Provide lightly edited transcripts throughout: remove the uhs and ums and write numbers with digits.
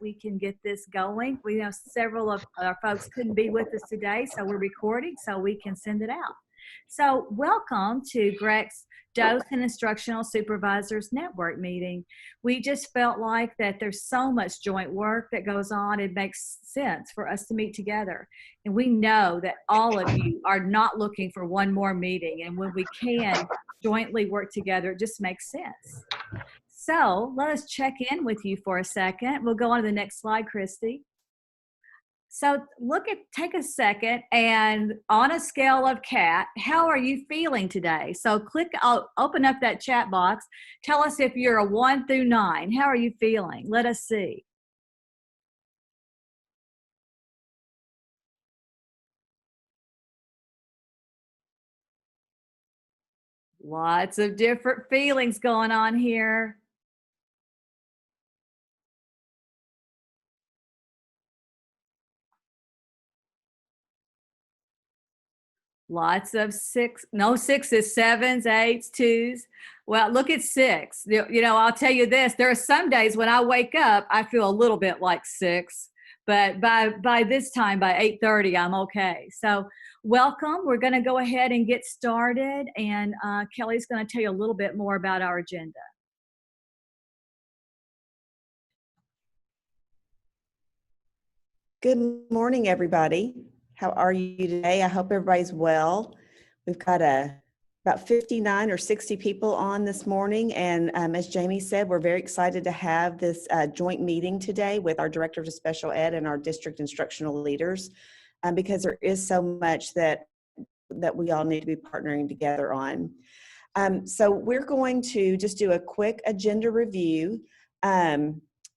we can get this going. We know several of our folks couldn't be with us today, so we're recording so we can send it out. So welcome to GRREC's Docent Instructional Supervisors Network meeting. We just felt like that there's so much joint work that goes on, it makes sense for us to meet together. And we know that all of you are not looking for one more meeting, and when we can jointly work together, it just makes sense. So let us check in with you for a second. We'll go on to the next slide, Christy. So take a second, and on a scale of cat, how are you feeling today? So open up that chat box. Tell us if you're a 1 through 9. How are you feeling? Let us see. Lots of different feelings going on here. Lots of 6s, 7s, 8s, 2s. Well, look at 6. You know, I'll tell you this, there are some days when I wake up, I feel a little bit like 6, but by this time, by 8:30, I'm okay. So welcome. We're going to go ahead and get started, and Kelly's going to tell you a little bit more about our agenda. Good morning, everybody. How are you today? I hope everybody's well. We've got about 59 or 60 people on this morning, and as Jamie said, we're very excited to have this joint meeting today with our Directors of Special Ed and our district instructional leaders, because there is so much that we all need to be partnering together on. So we're going to just do a quick agenda review.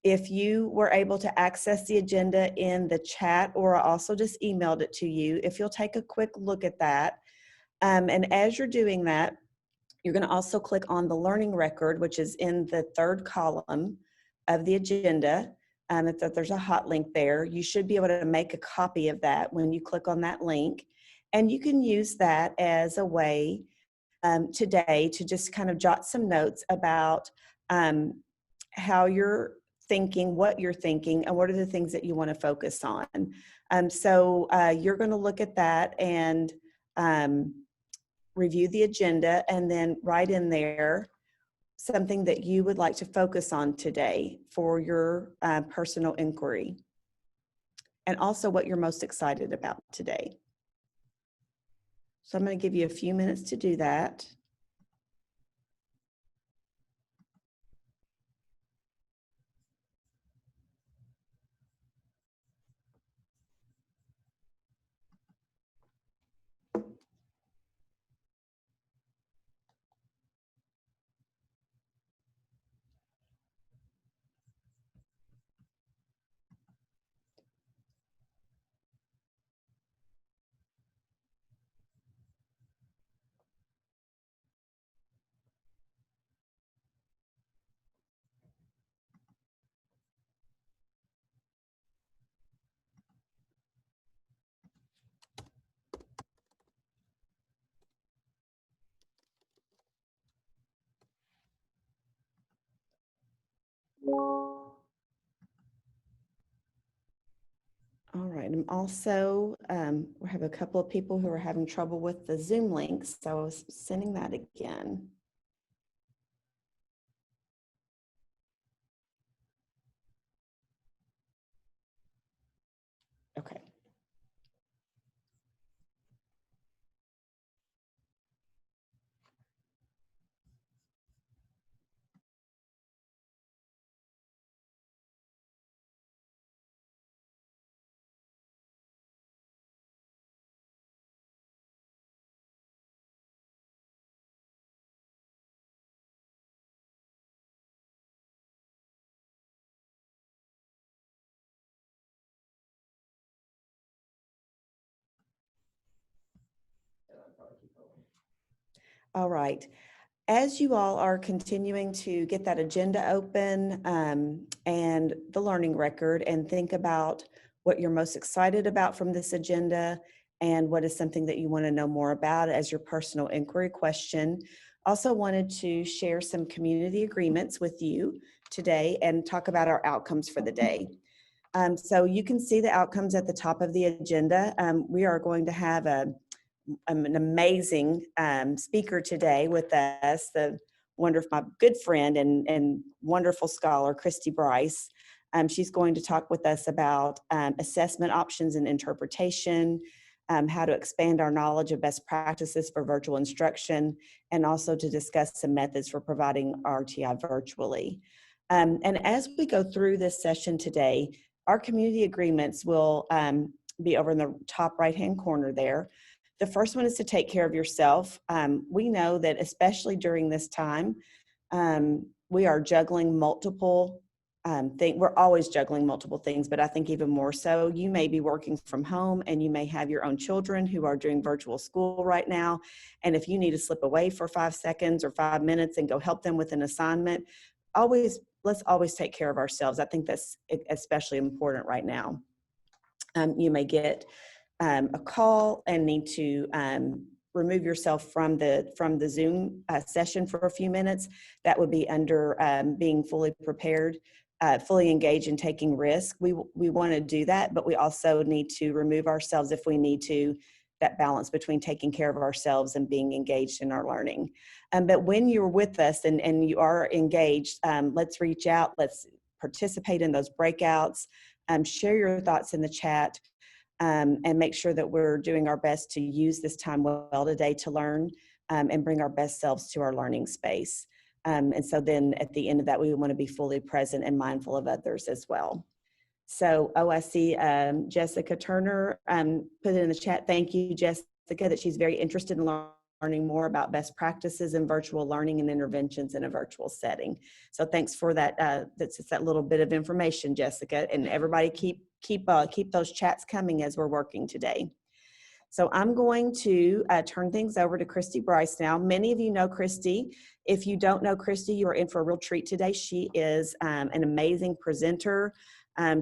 If you were able to access the agenda in the chat, or I also just emailed it to you, if you'll take a quick look at that. And as you're doing that, you're going to also click on the learning record, which is in the 3rd column of the agenda. If there's a hot link there, you should be able to make a copy of that when you click on that link. And you can use that as a way today to just kind of jot some notes about how you're thinking, what you're thinking, and what are the things that you want to focus on. So you're going to look at that and review the agenda, and then write in there something that you would like to focus on today for your personal inquiry, and also what you're most excited about today. So I'm going to give you a few minutes to do that. All right, I'm also, we have a couple of people who are having trouble with the Zoom link, so I was sending that again. Okay. All right. As you all are continuing to get that agenda open and the learning record, and think about what you're most excited about from this agenda and what is something that you want to know more about as your personal inquiry question. Also wanted to share some community agreements with you today and talk about our outcomes for the day. So you can see the outcomes at the top of the agenda. We are going to have an amazing speaker today with us, my good friend and wonderful scholar, Christy Bryce. She's going to talk with us about assessment options and interpretation, how to expand our knowledge of best practices for virtual instruction, and also to discuss some methods for providing RTI virtually. And as we go through this session today, our community agreements will be over in the top right-hand corner there. The first one is to take care of yourself. We know that especially during this time, we are juggling multiple things. We're always juggling multiple things, but I think even more so. You may be working from home and you may have your own children who are doing virtual school right now. And if you need to slip away for 5 seconds or 5 minutes and go help them with an assignment, let's always take care of ourselves. I think that's especially important right now. You may get a call and need to remove yourself from the Zoom session for a few minutes. That would be under being fully prepared, fully engaged in taking risk. We want to do that, but we also need to remove ourselves if we need to. That balance between taking care of ourselves and being engaged in our learning. But when you're with us and you are engaged, let's reach out, let's participate in those breakouts, share your thoughts in the chat, and make sure that we're doing our best to use this time well today to learn and bring our best selves to our learning space. And so then at the end of that, we want to be fully present and mindful of others as well. So, I see Jessica Turner put it in the chat. Thank you, Jessica, that she's very interested in learning more about best practices in virtual learning and interventions in a virtual setting. So thanks for that. That's just that little bit of information, Jessica, and everybody keep those chats coming as we're working today. So I'm going to turn things over to Christy Bryce now. Many of you know Christy. If you don't know Christy, you are in for a real treat today. She is an amazing presenter.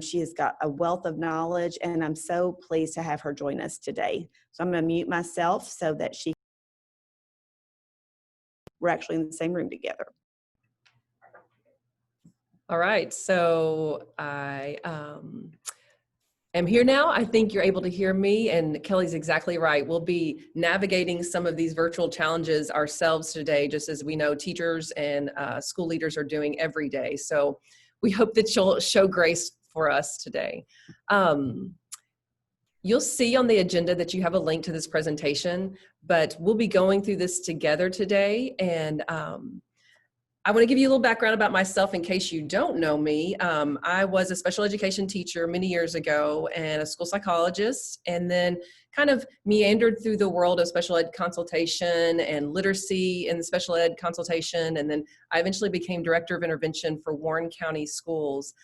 She has got a wealth of knowledge, and I'm so pleased to have her join us today. So I'm going to mute myself so that we're actually in the same room together. All right, so I am here now. I think you're able to hear me, and Kelly's exactly right. We'll be navigating some of these virtual challenges ourselves today, just as we know teachers and school leaders are doing every day. So we hope that you'll show grace for us today. You'll see on the agenda that you have a link to this presentation, but we'll be going through this together today. And I want to give you a little background about myself in case you don't know me. I was a special education teacher many years ago and a school psychologist, and then kind of meandered through the world of special ed consultation and literacy in the special ed consultation. And then I eventually became director of intervention for Warren County Schools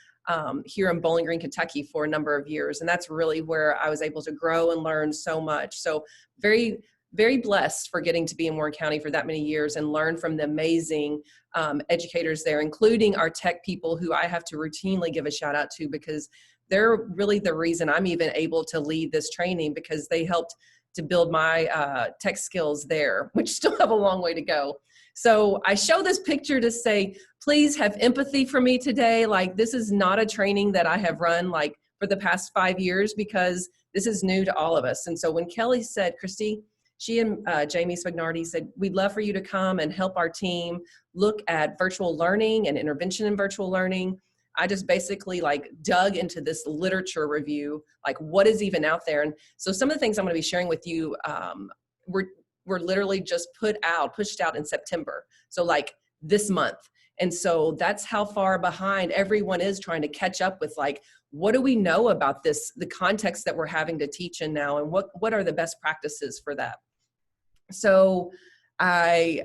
here in Bowling Green, Kentucky for a number of years. And that's really where I was able to grow and learn so much. So very, very blessed for getting to be in Warren County for that many years and learn from the amazing educators there, including our tech people who I have to routinely give a shout out to because they're really the reason I'm even able to lead this training, because they helped to build my tech skills there, which still have a long way to go. So I show this picture to say, please have empathy for me today. Like, this is not a training that I have run like for the past 5 years, because this is new to all of us. And so when Kelly said, Christy, she and Jamie Spagnardi said, we'd love for you to come and help our team look at virtual learning and intervention in virtual learning. I just basically like dug into this literature review, like what is even out there. And so some of the things I'm going to be sharing with you were literally just pushed out in September. So like this month. And so that's how far behind everyone is trying to catch up with, like, what do we know about this, the context that we're having to teach in now, and what are the best practices for that? So I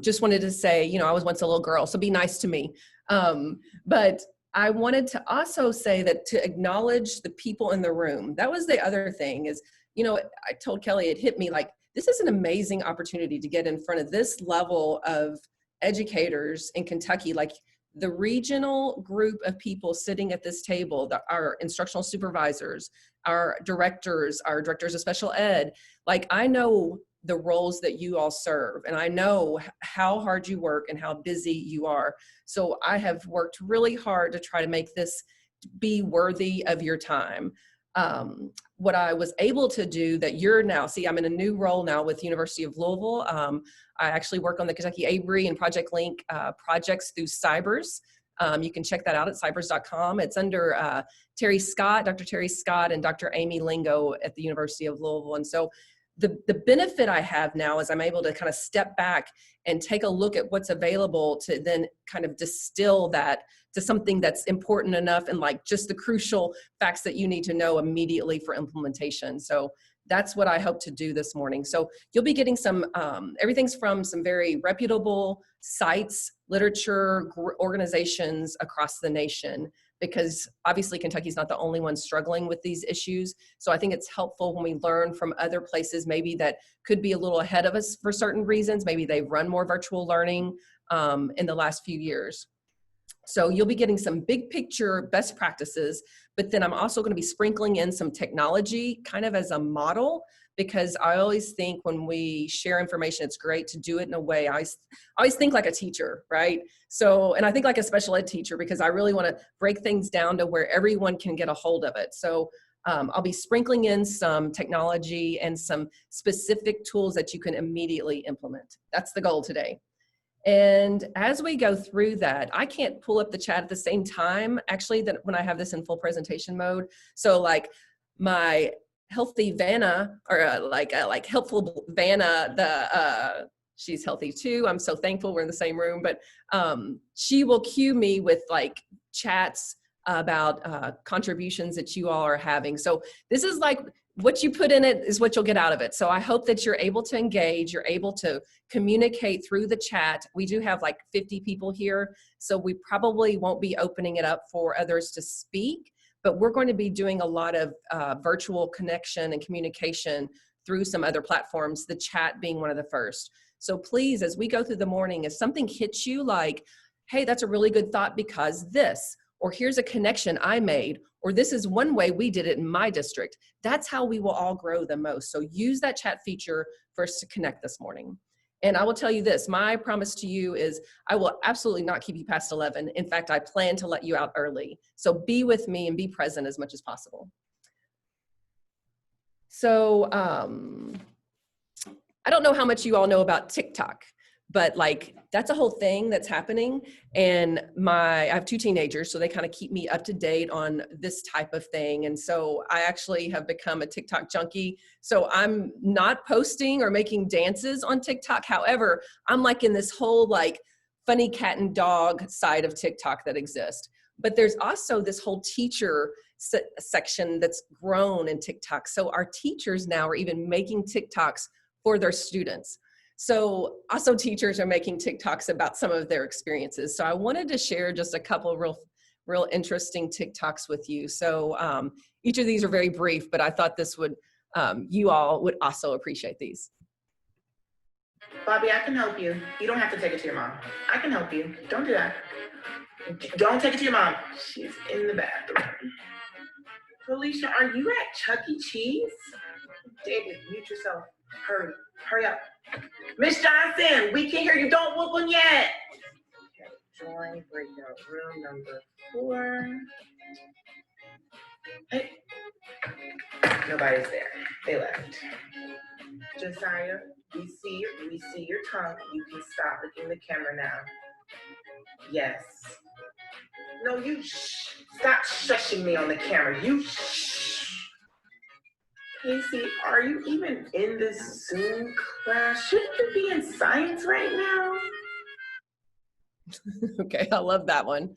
just wanted to say, you know, I was once a little girl, so be nice to me. But I wanted to also say that to acknowledge the people in the room. That was the other thing is, you know, I told Kelly, it hit me like, this is an amazing opportunity to get in front of this level of educators in Kentucky, like the regional group of people sitting at this table, our instructional supervisors, our directors of special ed. Like, I know the roles that you all serve, and I know how hard you work and how busy you are. So I have worked really hard to try to make this be worthy of your time. What I was able to do that you're now, see, I'm in a new role now with University of Louisville. I actually work on the Kentucky ABRE and Project Link projects through Cybers. You can check that out at cybers.com. It's under Terry Scott, Dr. Terry Scott, and Dr. Amy Lingo at the University of Louisville. And so the benefit I have now is I'm able to kind of step back and take a look at what's available to then kind of distill that to something that's important enough and like just the crucial facts that you need to know immediately for implementation. So that's what I hope to do this morning. So you'll be getting some, everything's from some very reputable sites, literature, organizations across the nation, because obviously Kentucky's not the only one struggling with these issues. So I think it's helpful when we learn from other places maybe that could be a little ahead of us for certain reasons. Maybe they've run more virtual learning in the last few years. So you'll be getting some big picture best practices, but then I'm also going to be sprinkling in some technology kind of as a model, because I always think when we share information, it's great to do it in a way. I always think like a teacher, right? So, and I think like a special ed teacher, because I really want to break things down to where everyone can get a hold of it. So I'll be sprinkling in some technology and some specific tools that you can immediately implement. That's the goal today. And as we go through that, I can't pull up the chat at the same time, actually, that when I have this in full presentation mode. So like my healthy Vanna, or like helpful Vanna, she's healthy too. I'm so thankful we're in the same room, but she will cue me with like chats about contributions that you all are having. So this is like what you put in it is what you'll get out of it. So I hope that you're able to engage, you're able to communicate through the chat. We do have like 50 people here, so we probably won't be opening it up for others to speak, but we're going to be doing a lot of virtual connection and communication through some other platforms, the chat being one of the first. So please, as we go through the morning, if something hits you like, hey, that's a really good thought because this, or here's a connection I made, or this is one way we did it in my district. That's how we will all grow the most. So use that chat feature for us to connect this morning. And I will tell you this, my promise to you is I will absolutely not keep you past 11. In fact, I plan to let you out early. So be with me and be present as much as possible. So I don't know how much you all know about TikTok, but like that's a whole thing that's happening. And I have 2 teenagers, so they kind of keep me up to date on this type of thing. And so I actually have become a TikTok junkie. So I'm not posting or making dances on TikTok. However, I'm like in this whole like funny cat and dog side of TikTok that exists. But there's also this whole teacher section that's grown in TikTok. So our teachers now are even making TikToks for their students. So also teachers are making TikToks about some of their experiences. So I wanted to share just a couple real interesting TikToks with you. So each of these are very brief, but I thought this would, you all would also appreciate these. Bobby, I can help you. You don't have to take it to your mom. I can help you. Don't do that. Don't take it to your mom. She's in the bathroom. Felicia, are you at Chuck E. Cheese? David, mute yourself. Hurry. Hurry up. Miss Johnson, we can't hear you. Don't whoop them yet. Okay, join breakout room number 4. Hey. Nobody's there. They left. Josiah, we see your tongue. You can stop looking at the camera now. Yes. No, you shh. Stop shushing me on the camera. You shh. Casey, are you even in this Zoom class? Shouldn't you be in science right now? Okay, I love that one.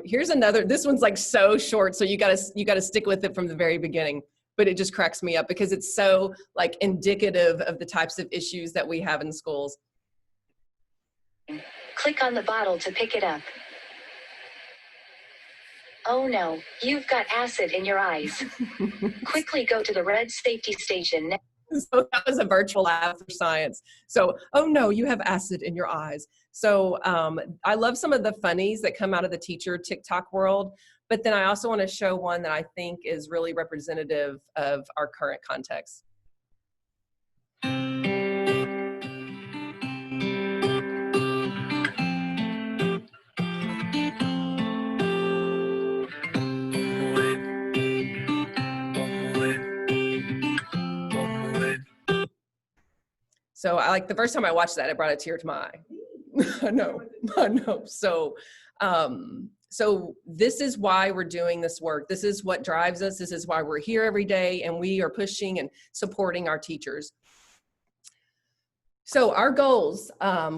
Here's another, this one's like so short, so you gotta stick with it from the very beginning, but it just cracks me up because it's so like indicative of the types of issues that we have in schools. Click on the bottle to pick it up. Oh no, you've got acid in your eyes. Quickly go to the red safety station. So that was a virtual lab for science. So, oh no, you have acid in your eyes. So I love some of the funnies that come out of the teacher TikTok world, but then I also want to show one that I think is really representative of our current context. So I like the first time I watched that, it brought a tear to my eye. I know. So this is why we're doing this work. This is what drives us. This is why we're here every day, and we are pushing and supporting our teachers. So our goals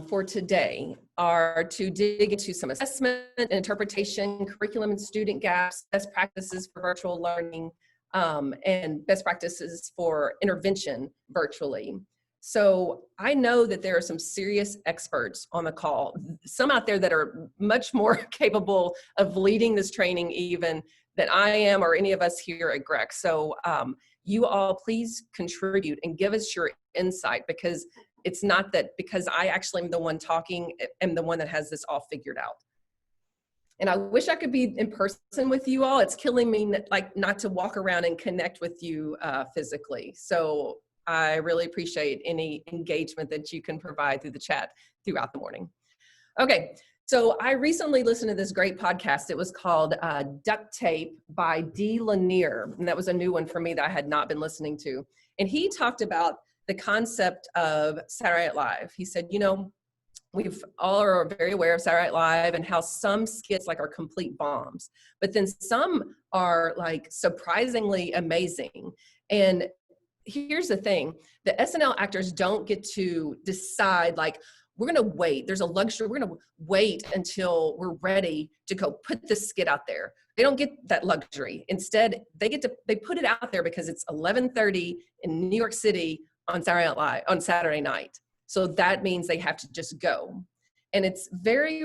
for today are to dig into some assessment and interpretation, curriculum and student gaps, best practices for virtual learning, and best practices for intervention virtually. So I know that there are some serious experts on the call, some out there that are much more capable of leading this training even than I am or any of us here at GRREC. So you all please contribute and give us your insight, because it's not that because I actually am the one talking, am the one that has this all figured out. And I wish I could be in person with you all. It's killing me like not to walk around and connect with you physically. So I really appreciate any engagement that you can provide through the chat throughout the morning. Okay, so I recently listened to this great podcast. It was called Duct Tape by Dee Lanier, and that was a new one for me that I had not been listening to. And he talked about the concept of Saturday Night Live. He said, you know, we've all are very aware of Saturday Night Live and how some skits like are complete bombs, but then some are like surprisingly amazing. And here's the thing, the SNL actors don't get to decide like, we're gonna wait, there's a luxury, we're gonna wait until we're ready to go put this skit out there. They don't get that luxury. Instead, they put it out there because it's 11:30 in New York City on Saturday night. So that means they have to just go. And it's very,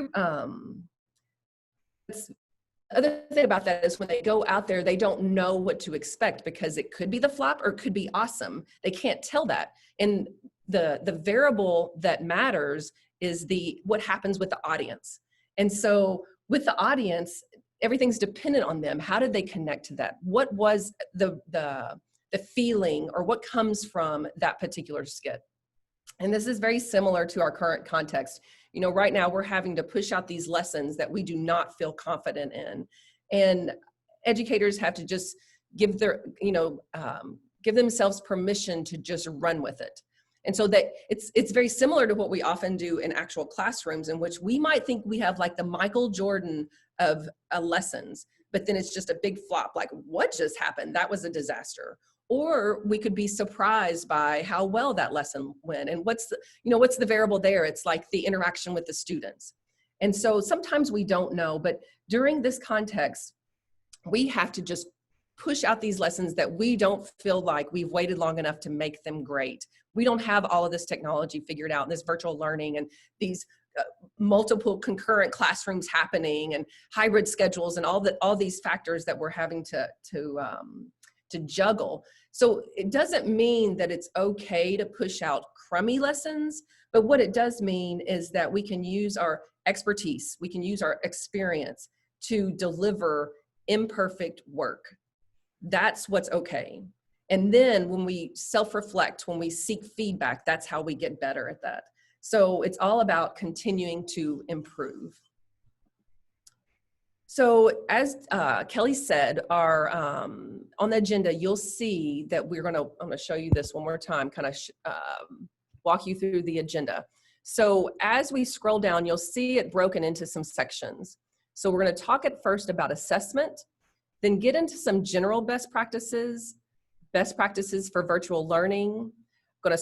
the other thing about that is when they go out there, they don't know what to expect because it could be the flop or it could be awesome. They can't tell that. And the variable that matters is what happens with the audience. And so with the audience, everything's dependent on them. How did they connect to that? What was the feeling or what comes from that particular skit? And this is very similar to our current context. You know, right now we're having to push out these lessons that we do not feel confident in. And educators have to just give themselves permission to just run with it. And so that it's very similar to what we often do in actual classrooms, in which we might think we have like the Michael Jordan of lessons, but then it's just a big flop. Like, what just happened? That was a disaster. Or we could be surprised by how well that lesson went. And what's the variable there? It's like the interaction with the students. And so sometimes we don't know, but during this context, we have to just push out these lessons that we don't feel like we've waited long enough to make them great. We don't have all of this technology figured out, and this virtual learning and these multiple concurrent classrooms happening and hybrid schedules and all these factors that we're having to juggle. So it doesn't mean that it's okay to push out crummy lessons, but what it does mean is that we can use our expertise, we can use our experience to deliver imperfect work. That's what's okay. And then when we self-reflect, when we seek feedback, that's how we get better at that. So it's all about continuing to improve. So as Kelly said, on the agenda, you'll see that I'm gonna show you this one more time, kind of walk you through the agenda. So as we scroll down, you'll see it broken into some sections. So we're gonna talk at first about assessment, then get into some general best practices for virtual learning, gonna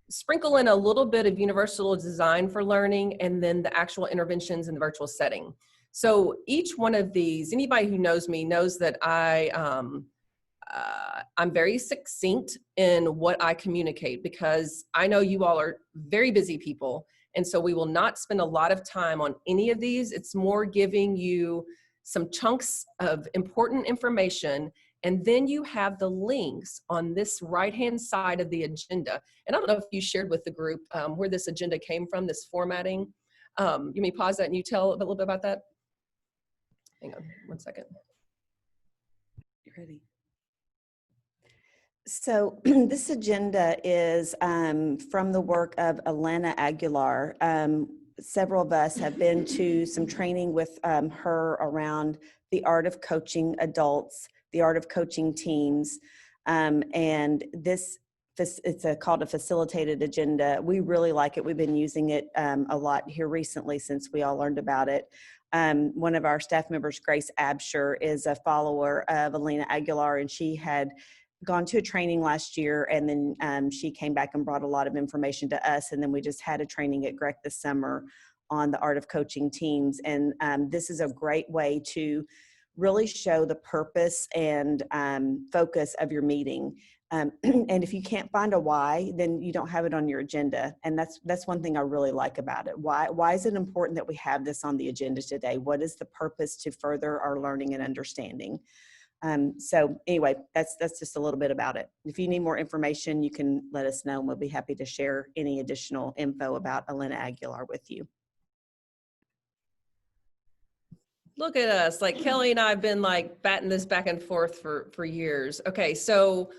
sprinkle in a little bit of universal design for learning, and then the actual interventions in the virtual setting. So each one of these, anybody who knows me knows that I'm very succinct in what I communicate, because I know you all are very busy people. And so we will not spend a lot of time on any of these. It's more giving you some chunks of important information. And then you have the links on this right-hand side of the agenda. And I don't know if you shared with the group where this agenda came from, this formatting. You may pause that and you tell a little bit about that. Hang on one second. You ready? So this agenda is from the work of Elena Aguilar. Several of us have been to some training with her around the art of coaching adults, the art of coaching teams. And this it's called a facilitated agenda. We really like it. We've been using it a lot here recently since we all learned about it. One of our staff members, Grace Absher, is a follower of Alina Aguilar, and she had gone to a training last year, and then she came back and brought a lot of information to us. And then we just had a training at GRREC this summer on the art of coaching teams. And this is a great way to really show the purpose and focus of your meeting. And if you can't find a why, then you don't have it on your agenda. And that's one thing I really like about it. Why is it important that we have this on the agenda today? What is the purpose to further our learning and understanding? So anyway, that's just a little bit about it. If you need more information, you can let us know, and we'll be happy to share any additional info about Alina Aguilar with you. Look at us, like Kelly and I have been like batting this back and forth for years. Okay, so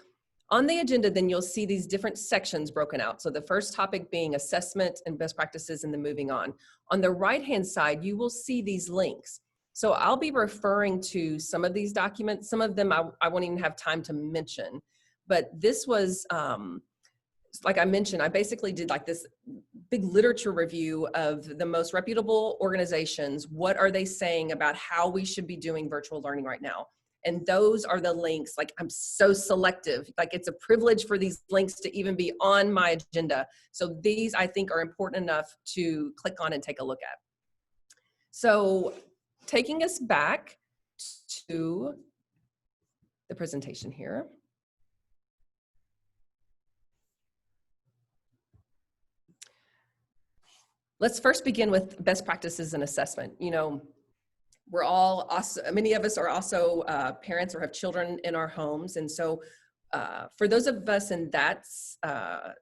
on the agenda, then you'll see these different sections broken out. So the first topic being assessment and best practices, and then moving on. On the right-hand side, you will see these links. So I'll be referring to some of these documents. Some of them I won't even have time to mention, but this was, like I mentioned, I basically did like this big literature review of the most reputable organizations. What are they saying about how we should be doing virtual learning right now? And those are the links. Like, I'm so selective. Like, it's a privilege for these links to even be on my agenda. So these, I think, are important enough to click on and take a look at. So taking us back to the presentation here. Let's first begin with best practices in assessment. You know, we're all also, many of us are also parents or have children in our homes. And so for those of us in that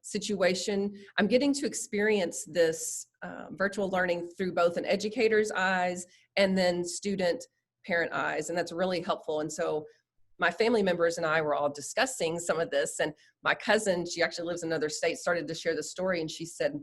situation, I'm getting to experience this virtual learning through both an educator's eyes and then student parent eyes. And that's really helpful. And so my family members and I were all discussing some of this. And my cousin, she actually lives in another state, started to share the story. And she said,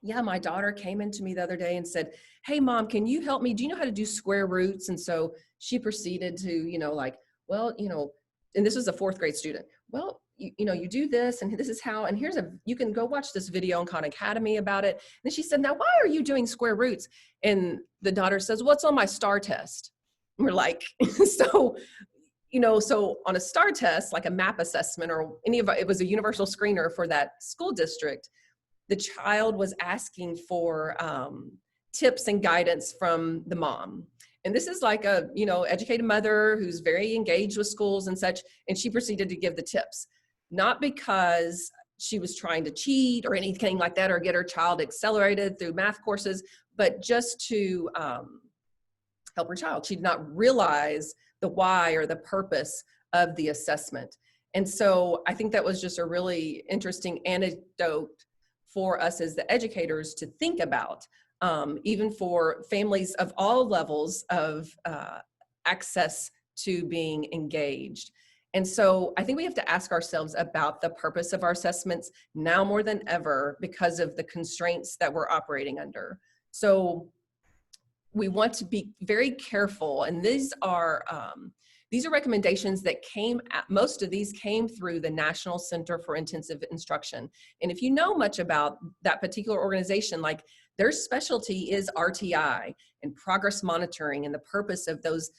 yeah, my daughter came into me the other day and said, hey, Mom, can you help me? Do you know how to do square roots? And so she proceeded to, you know, like, well, you know, and this was a 4th grade student. Well, you know, you do this, and this is how, and you can go watch this video on Khan Academy about it. And then she said, now, why are you doing square roots? And the daughter says, what's on my STAR test? And we're like, so, you know, so on a STAR test, like a map assessment or it was a universal screener for that school district. The child was asking for tips and guidance from the mom. And this is like a, you know, educated mother who's very engaged with schools and such. And she proceeded to give the tips, not because she was trying to cheat or anything like that, or get her child accelerated through math courses, but just to help her child. She did not realize the why or the purpose of the assessment. And so I think that was just a really interesting anecdote for us as the educators to think about, even for families of all levels of access to being engaged. And so I think we have to ask ourselves about the purpose of our assessments now more than ever because of the constraints that we're operating under. So we want to be very careful, and these are recommendations that most of these came through the National Center for Intensive Instruction. And if you know much about that particular organization, like their specialty is RTI and progress monitoring and the purpose of those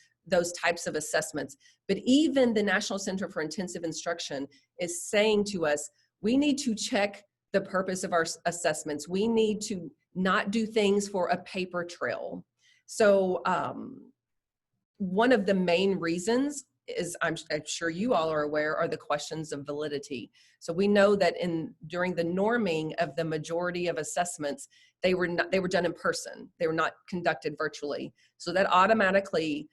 types of assessments. But even the National Center for Intensive Instruction is saying to us, we need to check the purpose of our assessments. We need to not do things for a paper trail. So, one of the main reasons is, I'm sure you all are aware, are the questions of validity. So we know that during the norming of the majority of assessments, they were done in person. They were not conducted virtually. So that automatically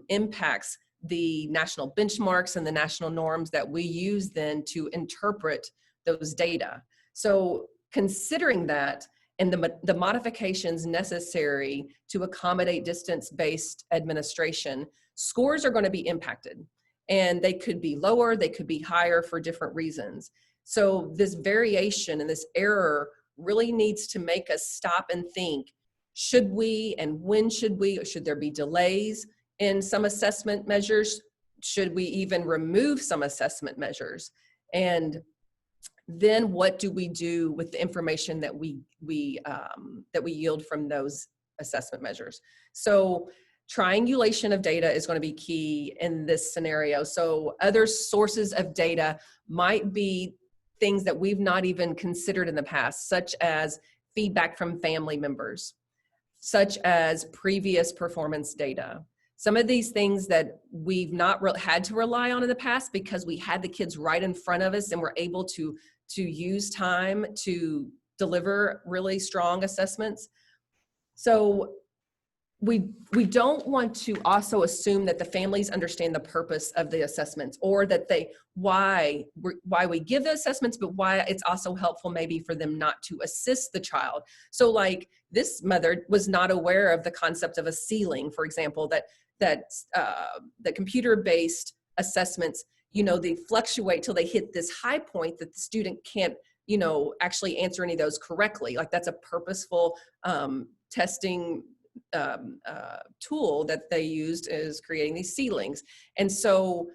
impacts the national benchmarks and the national norms that we use then to interpret those data. So considering that, and the modifications necessary to accommodate distance-based administration, scores are going to be impacted. And they could be lower, they could be higher for different reasons. So this variation and this error really needs to make us stop and think, should we and when should we, or should there be delays in some assessment measures? Should we even remove some assessment measures? And then what do we do with the information that we yield from those assessment measures? So triangulation of data is going to be key in this scenario. So other sources of data might be things that we've not even considered in the past, such as feedback from family members, such as previous performance data. Some of these things that we've not had to rely on in the past because we had the kids right in front of us and were able to use time to deliver really strong assessments. So we don't want to also assume that the families understand the purpose of the assessments, or that why we give the assessments, but why it's also helpful maybe for them not to assist the child. So like this mother was not aware of the concept of a ceiling, for example, that the computer-based assessments, they fluctuate till they hit this high point that the student can't, actually answer any of those correctly. Like that's a purposeful testing tool that they used, is creating these ceilings. And so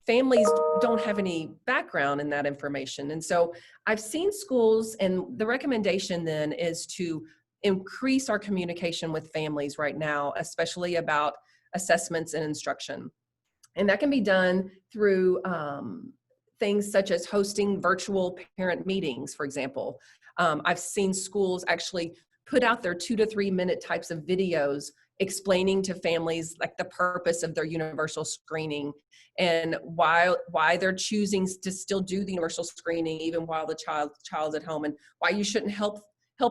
families don't have any background in that information. And so I've seen schools, and the recommendation then is to increase our communication with families right now, especially about assessments and instruction. And that can be done through things such as hosting virtual parent meetings, for example. I've seen schools actually put out their 2 to 3 minute types of videos explaining to families like the purpose of their universal screening and why they're choosing to still do the universal screening even while the child's at home, and why you shouldn't help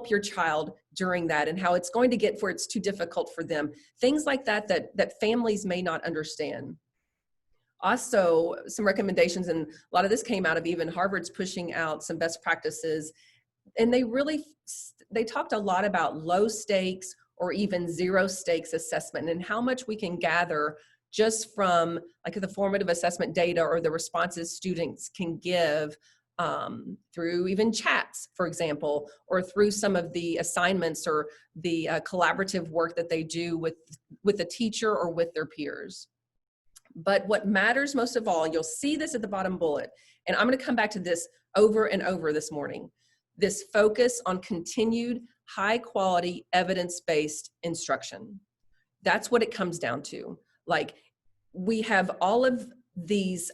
your child during that, and how it's going to get where it's too difficult for them. Things like that families may not understand. Also, some recommendations, and a lot of this came out of even Harvard's pushing out some best practices, and they talked a lot about low stakes or even zero stakes assessment, and how much we can gather just from like the formative assessment data or the responses students can give through even chats, for example, or through some of the assignments or the collaborative work that they do with a teacher or with their peers. But what matters most of all, you'll see this at the bottom bullet, and I'm going to come back to this over and over this morning, this focus on continued high quality evidence-based instruction. That's what it comes down to. Like, we have all of these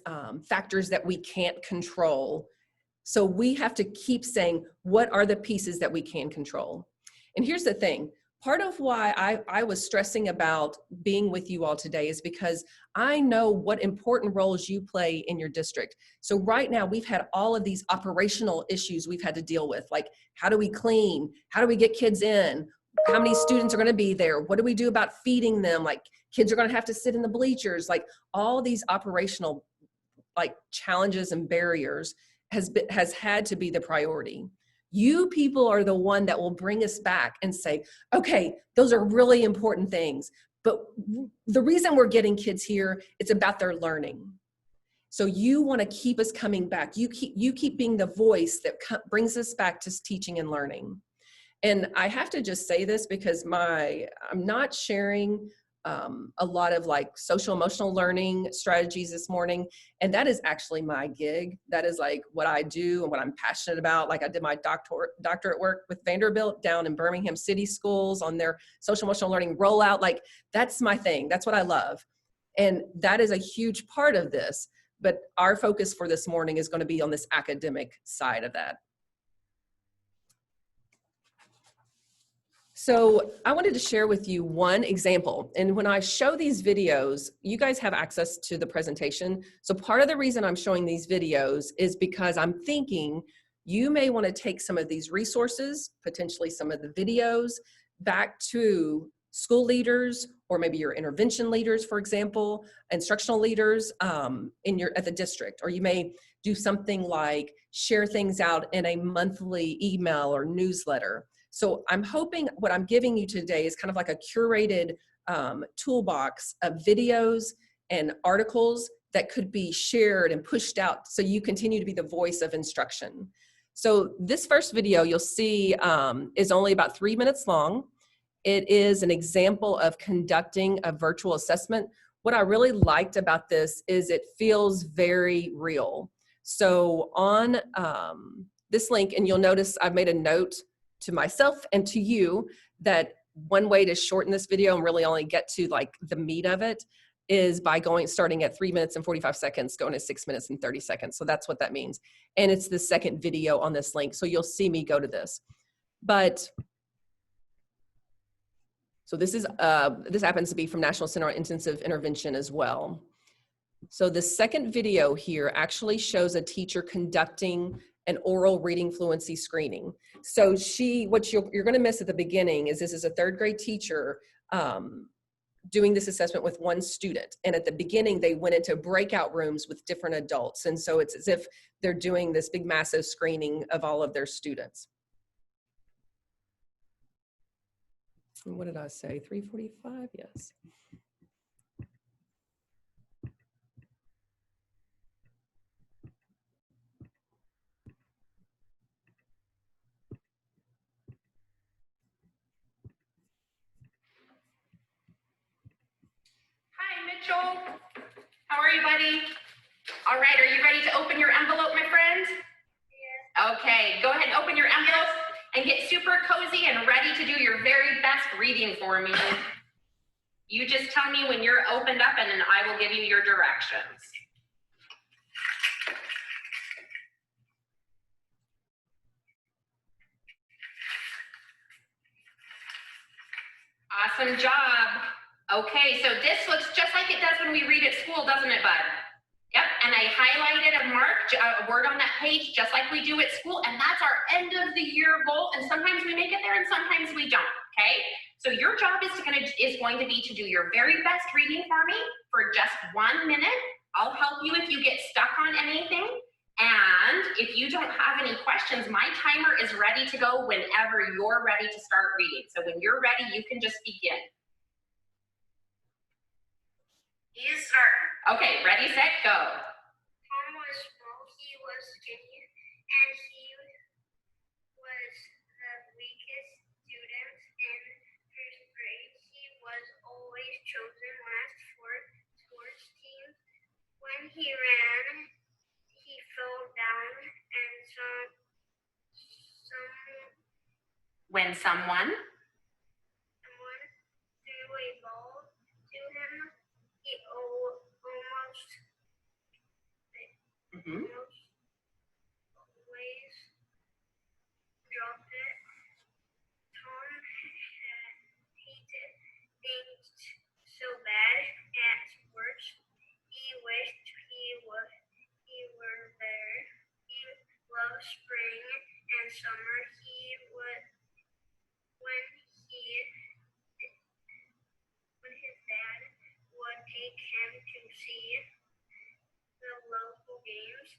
factors that we can't control. So we have to keep saying, what are the pieces that we can control? And here's the thing. Part of why I was stressing about being with you all today is because I know what important roles you play in your district. So right now we've had all of these operational issues we've had to deal with, like how do we clean? How do we get kids in? How many students are going to be there? What do we do about feeding them? Like kids are going to have to sit in the bleachers. Like all these operational like challenges and barriers has had to be the priority. You people are the one that will bring us back and say, okay, those are really important things, but the reason we're getting kids here, it's about their learning. So you want to keep us coming back. You keep being the voice that brings us back to teaching and learning. And I have to just say this because I'm not sharing a lot of like social emotional learning strategies this morning. And that is actually my gig. That is like what I do and what I'm passionate about. Like I did my doctorate work with Vanderbilt down in Birmingham City Schools on their social emotional learning rollout. Like that's my thing. That's what I love. And that is a huge part of this. But our focus for this morning is going to be on this academic side of that. So I wanted to share with you one example. And when I show these videos, you guys have access to the presentation. So part of the reason I'm showing these videos is because I'm thinking you may want to take some of these resources, potentially some of the videos, back to school leaders, or maybe your intervention leaders, for example, instructional leaders at the district. Or you may do something like share things out in a monthly email or newsletter. So I'm hoping what I'm giving you today is kind of like a curated toolbox of videos and articles that could be shared and pushed out so you continue to be the voice of instruction. So this first video you'll see is only about 3 minutes long. It is an example of conducting a virtual assessment. What I really liked about this is it feels very real. So on this link, and you'll notice I've made a note to myself and to you that one way to shorten this video and really only get to like the meat of it is by starting at 3 minutes and 45 seconds, going to 6 minutes and 30 seconds. So that's what that means. And it's the second video on this link. So you'll see me go to this. But so this happens to be from National Center on Intensive Intervention as well. So the second video here actually shows a teacher conducting an oral reading fluency screening. So what you're going to miss at the beginning is this is a third grade teacher doing this assessment with one student. And at the beginning, they went into breakout rooms with different adults. And so it's as if they're doing this big massive screening of all of their students. And what did I say? 3:45? Yes. Mitchell, how are you, buddy? All right, are you ready to open your envelope, my friend? Yeah. Okay, go ahead and open your envelope and get super cozy and ready to do your very best reading for me. You just tell me when you're opened up and then I will give you your directions. Awesome job. Okay, so this looks just like it does when we read at school, doesn't it, bud? Yep, and I highlighted a word on that page just like we do at school, and that's our end of the year goal, and sometimes we make it there and sometimes we don't, okay? So your job is going to be to do your very best reading for me for just 1 minute. I'll help you if you get stuck on anything, and if you don't have any questions, my timer is ready to go whenever you're ready to start reading. So when you're ready, you can just begin. He's starting. Okay, ready, set, go. Tom was small, he was skinny, and he was the weakest student in first grade. He was always chosen last for sports teams. When he ran, he fell down, and When someone threw a ball to him, he almost always dropped it. Tom hated things so bad at sports. He wished he were there. He loved spring and summer. When his dad would take him to see the local games.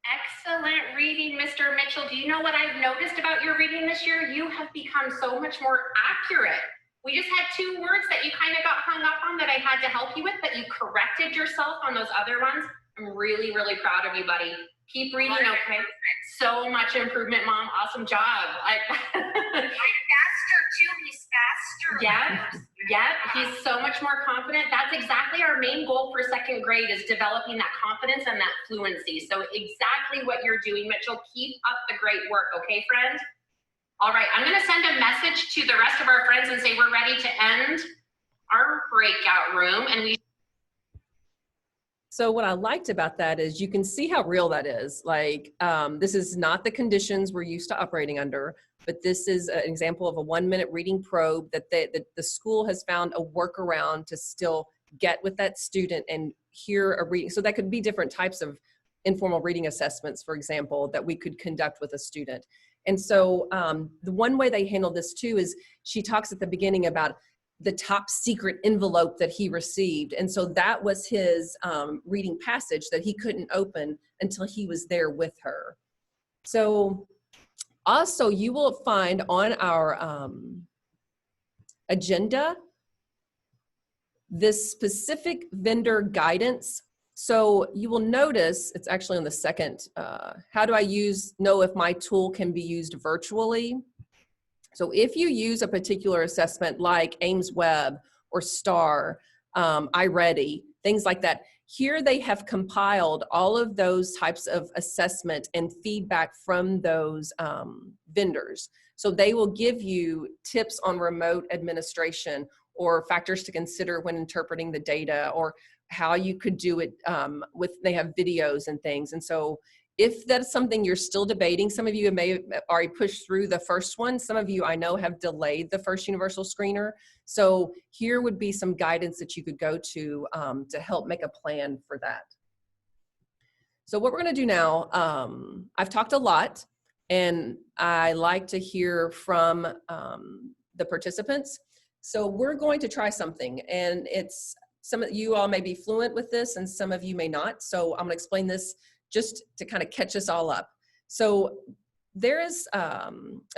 Excellent reading, Mr. Mitchell. Do you know what I've noticed about your reading this year? You have become so much more accurate. We just had 2 words that you kind of got hung up on that I had to help you with, but you corrected yourself on those other ones. I'm really, really proud of you, buddy. Keep reading, okay? So much improvement, Mom. Awesome job. I'm faster too. He's faster. Yeah, he's so much more confident. That's exactly our main goal for 2nd grade, is developing that confidence and that fluency. So exactly what you're doing, Mitchell. Keep up the great work, okay, friend? All right, I'm gonna send a message to the rest of our friends and say we're ready to end our breakout room, and So what I liked about that is you can see how real that is. Like, this is not the conditions we're used to operating under, but this is an example of a 1-minute reading probe that the school has found a workaround to still get with that student and hear a reading. So that could be different types of informal reading assessments, for example, that we could conduct with a student. And so the one way they handle this too is she talks at the beginning about the top secret envelope that he received. And so that was his reading passage that he couldn't open until he was there with her. So also you will find on our agenda this specific vendor guidance. So you will notice, it's actually on the second, how do I know if my tool can be used virtually? So if you use a particular assessment like Ames Web or STAR, iReady, things like that, here they have compiled all of those types of assessment and feedback from those vendors. So they will give you tips on remote administration or factors to consider when interpreting the data, or how you could do it they have videos and things. And so if that's something you're still debating, some of you may have already pushed through the first one. Some of you I know have delayed the first universal screener. So here would be some guidance that you could go to help make a plan for that. So what we're gonna do now, I've talked a lot, and I like to hear from the participants. So we're going to try something, and it's, some of you all may be fluent with this and some of you may not. So I'm gonna explain this just to kind of catch us all up. So there is a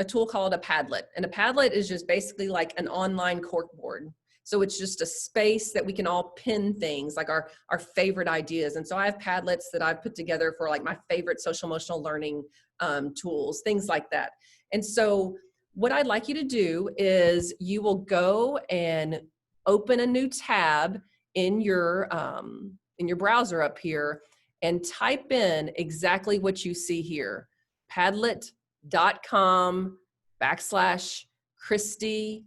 tool called a Padlet, and a Padlet is just basically like an online corkboard. So it's just a space that we can all pin things, like our favorite ideas. And so I have Padlets that I've put together for like my favorite social emotional learning tools, things like that. And so what I'd like you to do is you will go and open a new tab in your browser up here and type in exactly what you see here, padlet.com/Christy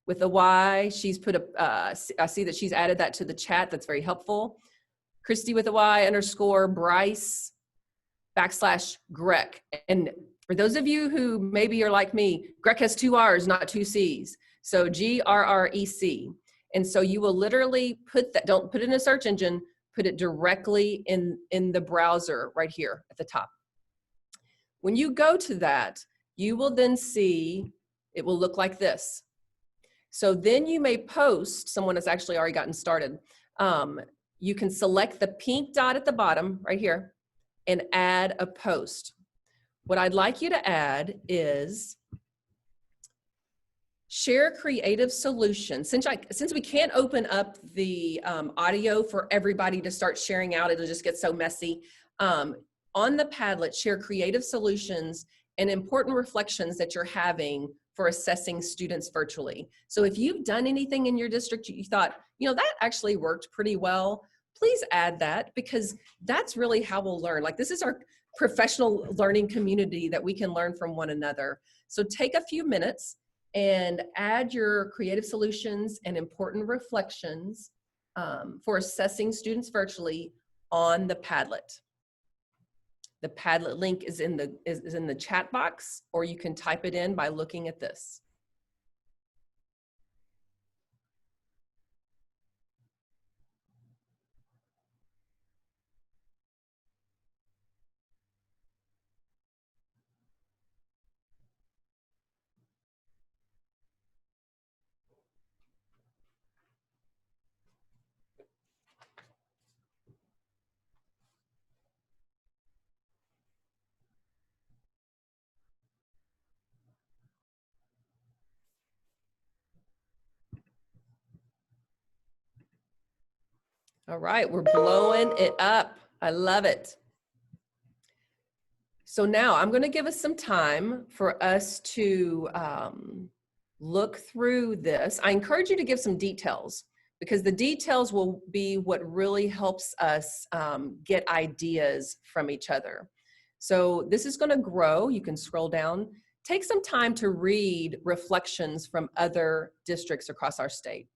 with a Y. She's put I see that she's added that to the chat. That's very helpful. Christy with a Y _ Bryce /GRREC. And for those of you who maybe are like me, GRREC has 2 R's, not 2 C's. So GRREC. And so you will literally put that, don't put it in a search engine, put it directly in the browser right here at the top. When you go to that, you will then see, it will look like this. So then you may post, someone has actually already gotten started. You can select the pink dot at the bottom right here and add a post. What I'd like you to add is share creative solutions. Since we can't open up the audio for everybody to start sharing out, it'll just get so messy. On the Padlet, share creative solutions and important reflections that you're having for assessing students virtually. So if you've done anything in your district, you thought, you know, that actually worked pretty well, please add that, because that's really how we'll learn. Like, this is our professional learning community that we can learn from one another. So take a few minutes and add your creative solutions and important reflections for assessing students virtually on the Padlet. The Padlet link is in the chat box, or you can type it in by looking at this. All right, we're blowing it up. I love it. So now I'm going to give us some time for us to look through this. I encourage you to give some details, because the details will be what really helps us get ideas from each other. So this is going to grow. You can scroll down. Take some time to read reflections from other districts across our state.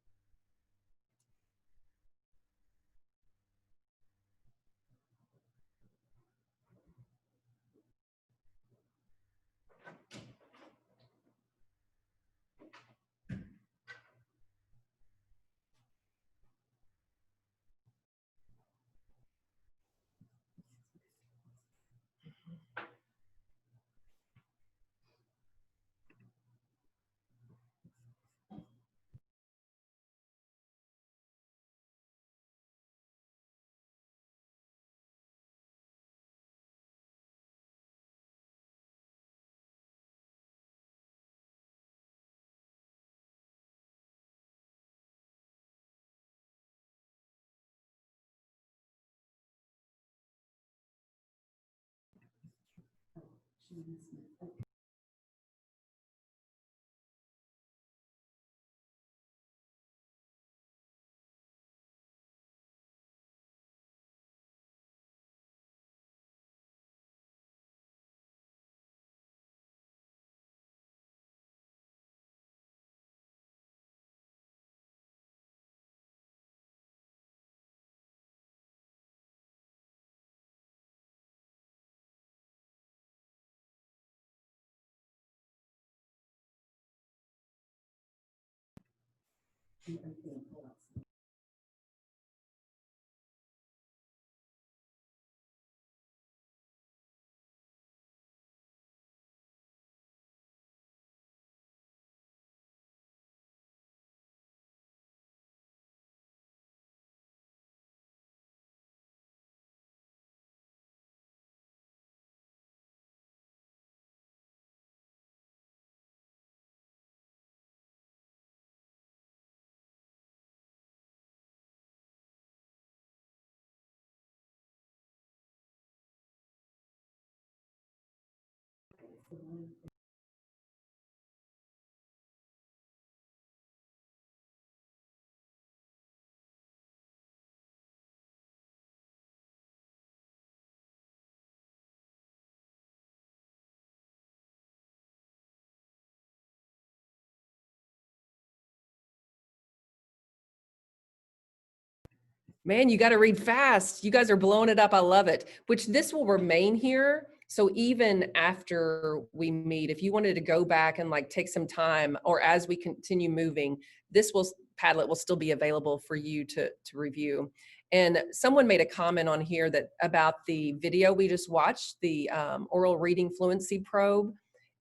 Man, you got to read fast. You guys are blowing it up. I love it. Which this will remain here. So even after we meet, if you wanted to go back and like take some time, or as we continue moving, this will Padlet will still be available for you to review. And someone made a comment on here that about the video we just watched, the oral reading fluency probe,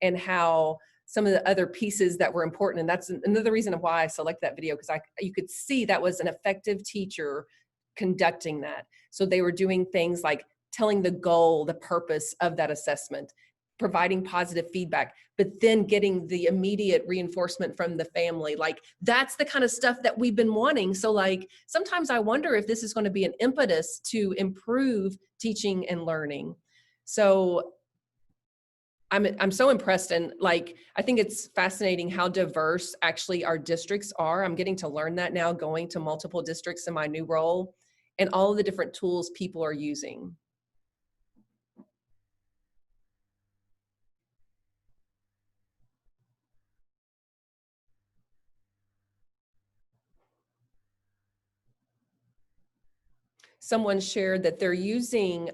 and how some of the other pieces that were important. And that's another reason why I select that video, because you could see that was an effective teacher conducting that. So they were doing things like telling the goal, the purpose of that assessment, providing positive feedback, but then getting the immediate reinforcement from the family. Like that's the kind of stuff that we've been wanting. So like sometimes I wonder if this is going to be an impetus to improve teaching and learning. So I'm so impressed, and like I think it's fascinating how diverse actually our districts are. I'm getting to learn that now, going to multiple districts in my new role, and all of the different tools people are using. Someone shared that they're using,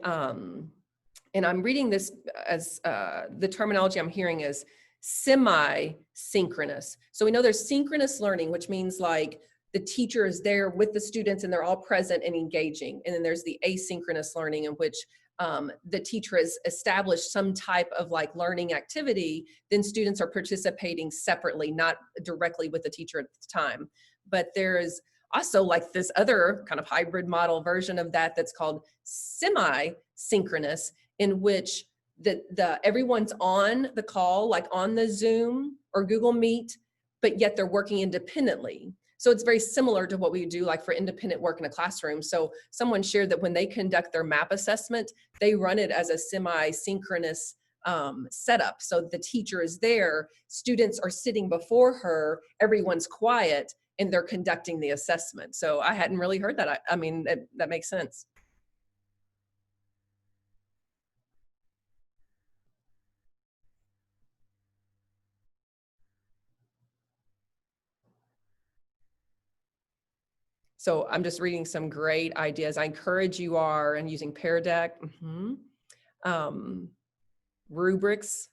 and I'm reading this as the terminology I'm hearing is semi-synchronous. So we know there's synchronous learning, which means like the teacher is there with the students and they're all present and engaging. And then there's the asynchronous learning, in which the teacher has established some type of like learning activity, then students are participating separately, not directly with the teacher at the time. But there is also like this other kind of hybrid model version of that that's called semi-synchronous, in which everyone's on the call, like on the Zoom or Google Meet, but yet they're working independently. So it's very similar to what we do like for independent work in a classroom. So someone shared that when they conduct their MAP assessment, they run it as a semi-synchronous setup. So the teacher is there, students are sitting before her, everyone's quiet, and they're conducting the assessment. So I hadn't really heard that. I mean, that makes sense. So I'm just reading some great ideas. I encourage you are, and using Pear Deck, rubrics,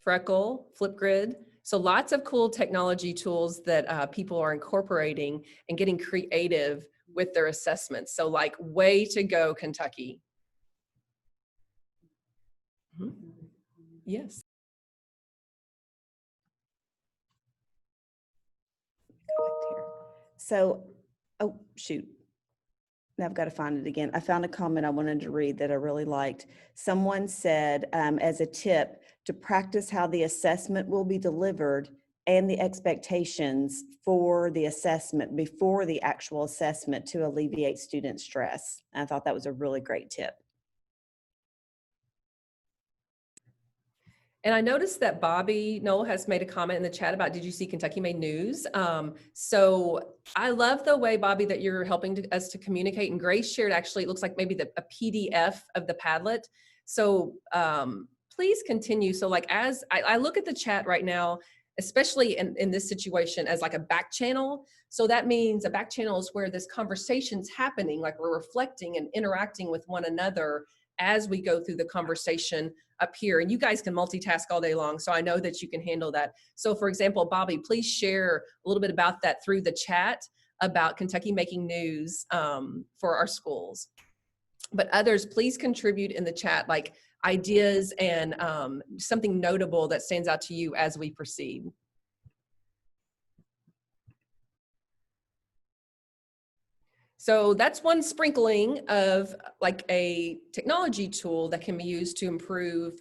Freckle, Flipgrid. So lots of cool technology tools that people are incorporating and getting creative with their assessments. So like, way to go, Kentucky. Yes. So, oh, shoot. Now I've got to find it again. I found a comment I wanted to read that I really liked. Someone said, as a tip, to practice how the assessment will be delivered and the expectations for the assessment before the actual assessment to alleviate student stress. I thought that was a really great tip. And I noticed that Bobby Knoll has made a comment in the chat about, did you see Kentucky Made News? So I love the way, Bobby, that you're helping us to communicate. And Grace shared, actually, it looks like maybe a PDF of the Padlet. So please continue. So like, as I look at the chat right now, especially in this situation, as like a back channel. So that means a back channel is where this conversation's happening, like we're reflecting and interacting with one another as we go through the conversation up here. And you guys can multitask all day long, so I know that you can handle that. So for example, Bobby, please share a little bit about that through the chat about Kentucky making news for our schools. But others, please contribute in the chat, like ideas and something notable that stands out to you as we proceed. So that's one sprinkling of like a technology tool that can be used to improve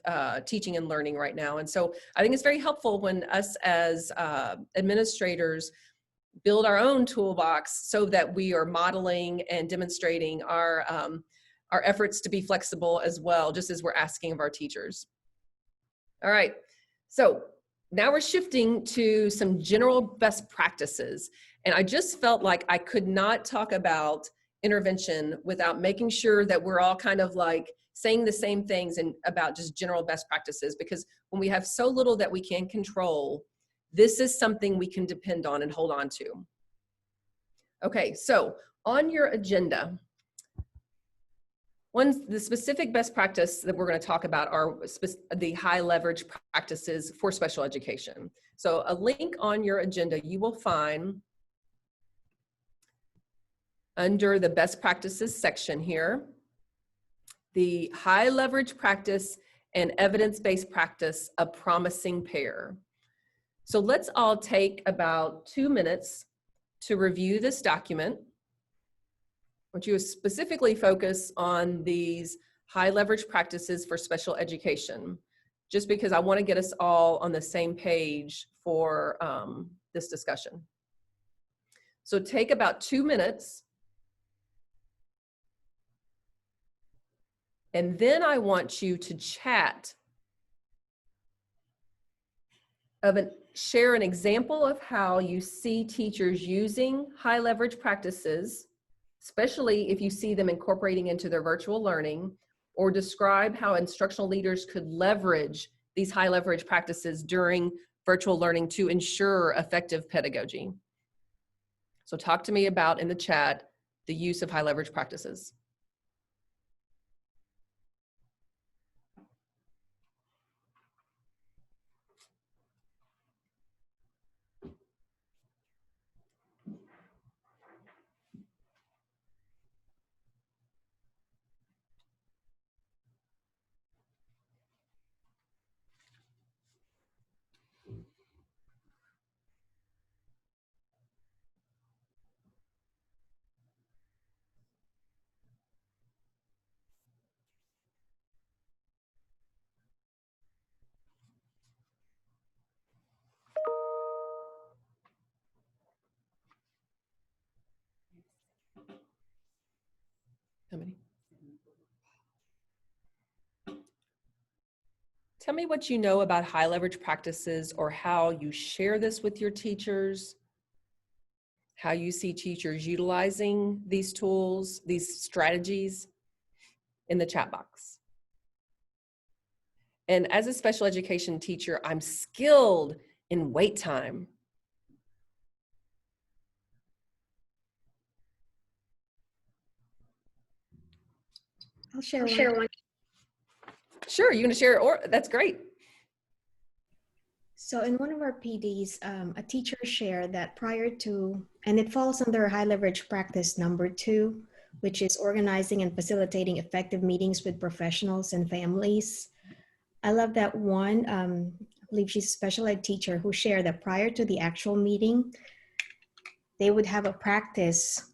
teaching and learning right now. And so I think it's very helpful when us as administrators build our own toolbox so that we are modeling and demonstrating our efforts to be flexible as well, just as we're asking of our teachers. All right, so now we're shifting to some general best practices. And I just felt like I could not talk about intervention without making sure that we're all kind of like saying the same things and about just general best practices, because when we have so little that we can control, this is something we can depend on and hold on to. Okay, so on your agenda, the specific best practice that we're going to talk about are the high leverage practices for special education. So a link on your agenda you will find under the best practices section here, the high leverage practice and evidence-based practice, a promising pair. So let's all take about 2 minutes to review this document. I want you to specifically focus on these high leverage practices for special education, just because I want to get us all on the same page for this discussion. So take about 2 minutes. And then I want you to chat share an example of how you see teachers using high leverage practices, especially if you see them incorporating into their virtual learning, or describe how instructional leaders could leverage these high leverage practices during virtual learning to ensure effective pedagogy. So talk to me about in the chat the use of high leverage practices. How many? Tell me what you know about high leverage practices, or how you share this with your teachers, how you see teachers utilizing these tools, these strategies in the chat box. And as a special education teacher, I'm skilled in wait time. I'll share one. Sure, you're gonna share it, or that's great. So in one of our PDs, a teacher shared that prior to, and it falls under high leverage practice number 2, which is organizing and facilitating effective meetings with professionals and families. I love that one. I believe she's a special ed teacher who shared that prior to the actual meeting, they would have a practice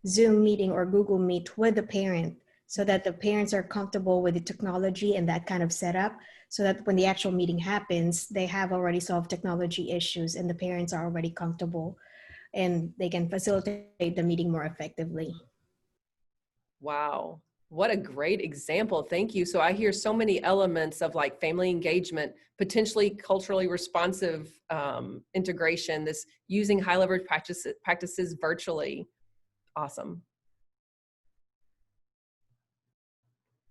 Zoom meeting or Google Meet with the parent, so that the parents are comfortable with the technology and that kind of setup, so that when the actual meeting happens, they have already solved technology issues and the parents are already comfortable and they can facilitate the meeting more effectively. Wow, what a great example. Thank you. So I hear so many elements of like family engagement, potentially culturally responsive integration, this using high leverage practices virtually. Awesome.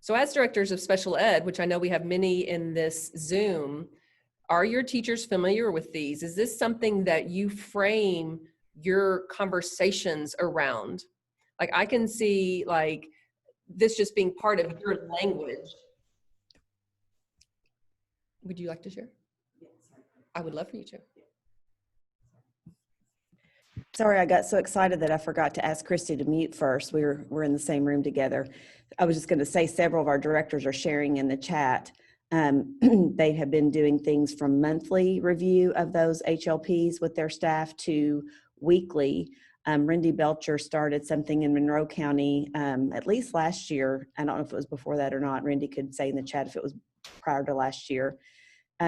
So as directors of special ed, which I know we have many in this Zoom, are your teachers familiar with these? Is this something that you frame your conversations around? Like I can see like this just being part of your language. Would you like to share? I would love for you to. Sorry, I got so excited that I forgot to ask Christy to mute first. We're in the same room together. I was just going to say several of our directors are sharing in the chat. They have been doing things from monthly review of those HLPs with their staff to weekly. Randy Belcher started something in Monroe County at least last year. I don't know if it was before that or not. Randy could say in the chat if it was prior to last year.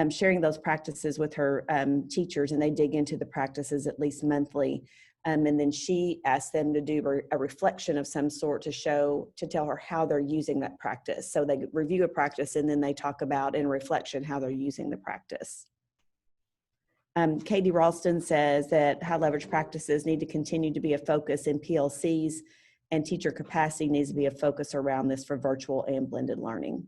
Sharing those practices with her teachers, and they dig into the practices at least monthly. And then she asked them to do a reflection of some sort to tell her how they're using that practice. So they review a practice and then they talk about in reflection how they're using the practice. Katie Ralston says that high leverage practices need to continue to be a focus in PLCs, and teacher capacity needs to be a focus around this for virtual and blended learning.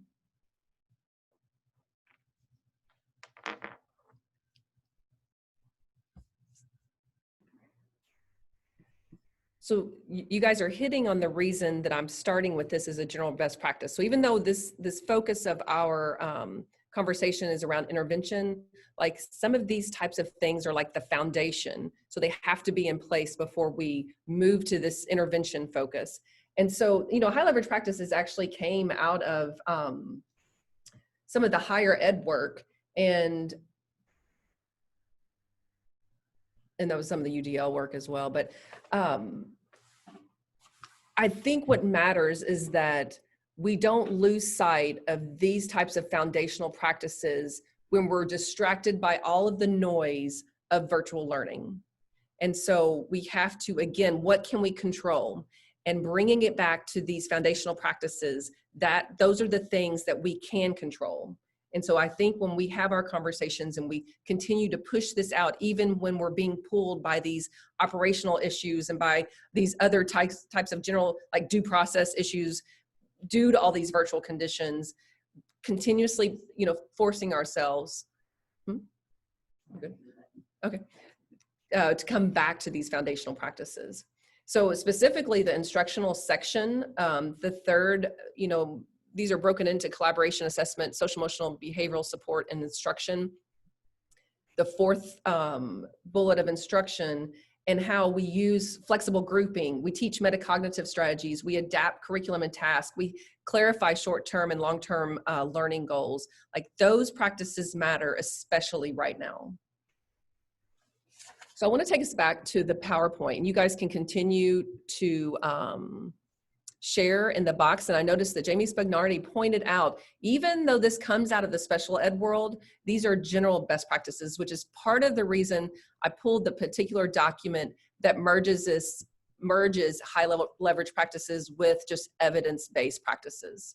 So you guys are hitting on the reason that I'm starting with this as a general best practice. So even though this focus of our conversation is around intervention, like some of these types of things are like the foundation. So they have to be in place before we move to this intervention focus. And so, you know, high leverage practices actually came out of some of the higher ed work, and that was some of the UDL work as well. But I think what matters is that we don't lose sight of these types of foundational practices when we're distracted by all of the noise of virtual learning. And so we have to, again, what can we control? And bringing it back to these foundational practices, that those are the things that we can control. And so I think when we have our conversations and we continue to push this out, even when we're being pulled by these operational issues and by these other types of general, like due process issues due to all these virtual conditions, continuously, you know, forcing ourselves Good. Okay. To come back to these foundational practices. So specifically the instructional section, the third, you know, these are broken into collaboration, assessment, social emotional behavioral support, and instruction. The fourth bullet of instruction and how we use flexible grouping. We teach metacognitive strategies. We adapt curriculum and task. We clarify short-term and long-term learning goals. Like those practices matter, especially right now. So I want to take us back to the PowerPoint, and you guys can continue to share in the box. And I noticed that Jamie Spagnardi pointed out, even though this comes out of the special ed world, these are general best practices, which is part of the reason I pulled the particular document that merges high level leverage practices with just evidence-based practices.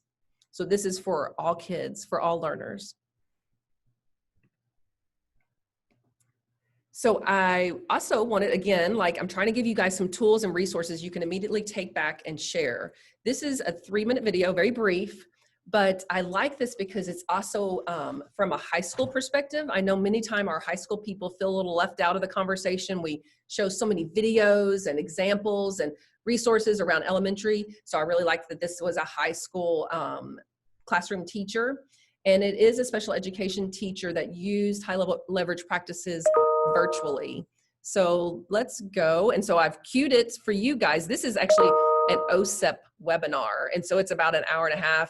So this is for all kids, for all learners. So I also wanted, again, like I'm trying to give you guys some tools and resources you can immediately take back and share. This is a 3-minute video, very brief, but I like this because it's also from a high school perspective. I know many times our high school people feel a little left out of the conversation. We show so many videos and examples and resources around elementary. So I really like that this was a high school classroom teacher. And it is a special education teacher that used high level leverage practices virtually. So let's go. And so I've queued it for you guys. This is actually an OSEP webinar. And so it's about an hour and a half.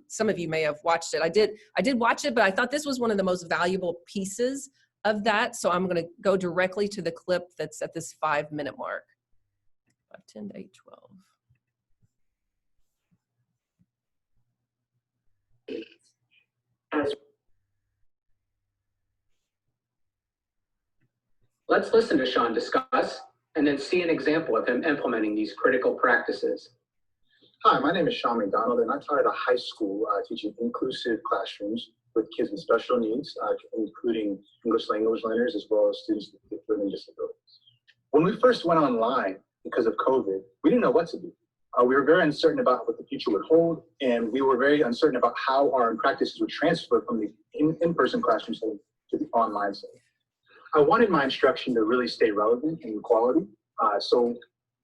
Some of you may have watched it. I did watch it, but I thought this was one of the most valuable pieces of that. So I'm going to go directly to the clip that's at this 5-minute mark. 5, 10 to 8, 12. Let's listen to Sean discuss and then see an example of him implementing these critical practices. Hi, my name is Sean McDonald, and I taught at a high school teaching inclusive classrooms with kids with special needs, including English language learners as well as students with learning disabilities. When we first went online because of COVID, we didn't know what to do. We were very uncertain about what the future would hold, and we were very uncertain about how our practices would transfer from the in-person classroom setting to the online setting. I wanted my instruction to really stay relevant and quality, so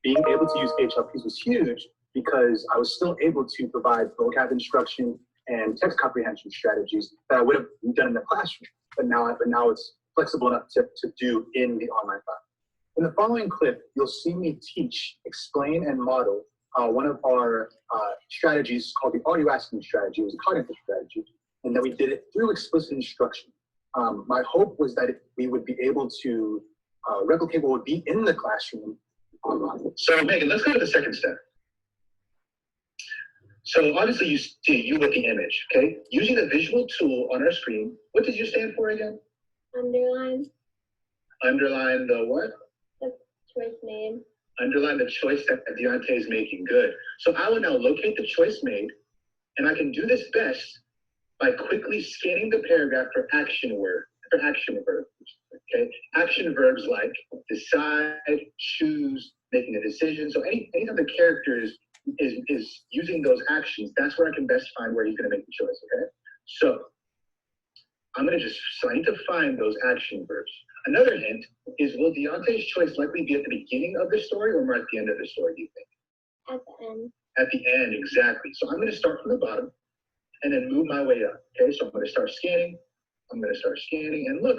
being able to use HLPs was huge, because I was still able to provide vocab instruction and text comprehension strategies that I would have done in the classroom, but now it's flexible enough to do in the online class. In the following clip, you'll see me teach, explain, and model one of our strategies called the Are You Asking strategy. It was a cognitive strategy, and that we did it through explicit instruction. My hope was that we would be able to replicate what would be in the classroom online. So Megan, let's go to the second step. So obviously you look at image, okay? Using the visual tool on our screen, what did you stand for again? Underline Underline the what? the choice made. Underline the choice that Deontay is making. Good. So I will now locate the choice made, and I can do this best by quickly scanning the paragraph for action verbs. Okay. Action verbs like decide, choose, making a decision. So anytime the character is using those actions, that's where I can best find where he's going to make the choice. Okay. So I need to find those action verbs. Another hint is, will Deontay's choice likely be at the beginning of the story or more at the end of the story, do you think? At the end. At the end, exactly. So I'm going to start from the bottom and then move my way up. Okay, so I'm going to start scanning. And look,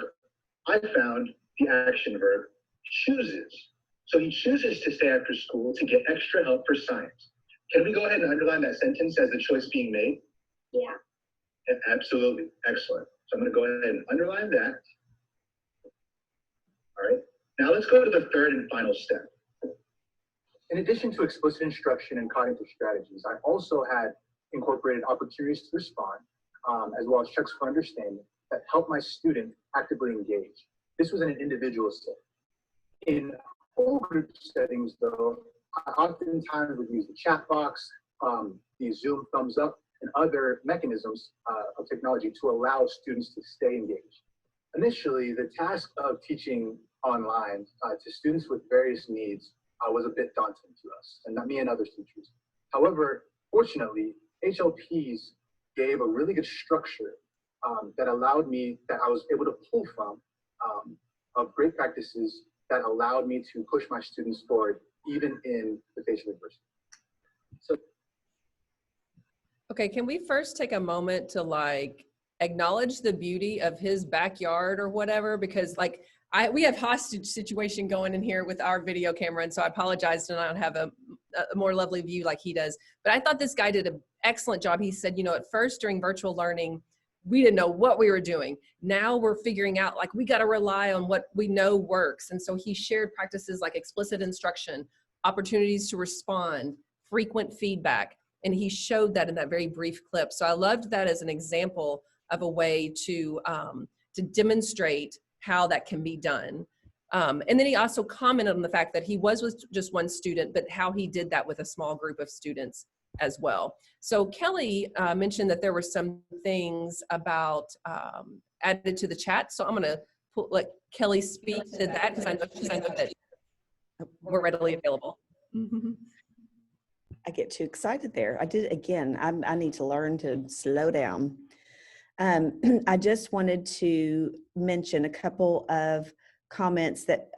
I found the action verb chooses. So he chooses to stay after school to get extra help for science. Can we go ahead and underline that sentence as the choice being made? Yeah. Absolutely. Excellent. So I'm going to go ahead and underline that. All right. Now let's go to the third and final step. In addition to explicit instruction and cognitive strategies, I also had incorporated opportunities to respond, as well as checks for understanding that help my student actively engage. This was in an individual setting. In whole group settings, though, I oftentimes would use the chat box, the Zoom thumbs up, and other mechanisms of technology to allow students to stay engaged. Initially, the task of teaching online to students with various needs was a bit daunting to us, and not me and other teachers. However, fortunately, HLPs gave a really good structure that I was able to pull from of great practices that allowed me to push my students forward, even in the face of adversity. So, Okay, can we first take a moment to acknowledge the beauty of his backyard or whatever? Because we have hostage situation going in here with our video camera, and so I apologize to not have a more lovely view like he does. But I thought this guy did an excellent job. He said, at first during virtual learning, we didn't know what we were doing. Now we're figuring out we got to rely on what we know works. And so he shared practices like explicit instruction, opportunities to respond, frequent feedback. And he showed that in that very brief clip. So I loved that as an example of a way to demonstrate how that can be done. And then he also commented on the fact that he was with just one student, but how he did that with a small group of students as well. So Kelly mentioned that there were some things about added to the chat. So I'm going to let Kelly speak to that because I know that we're readily available. I get too excited there. I did again. I need to learn to slow down. I just wanted to mention a couple of comments that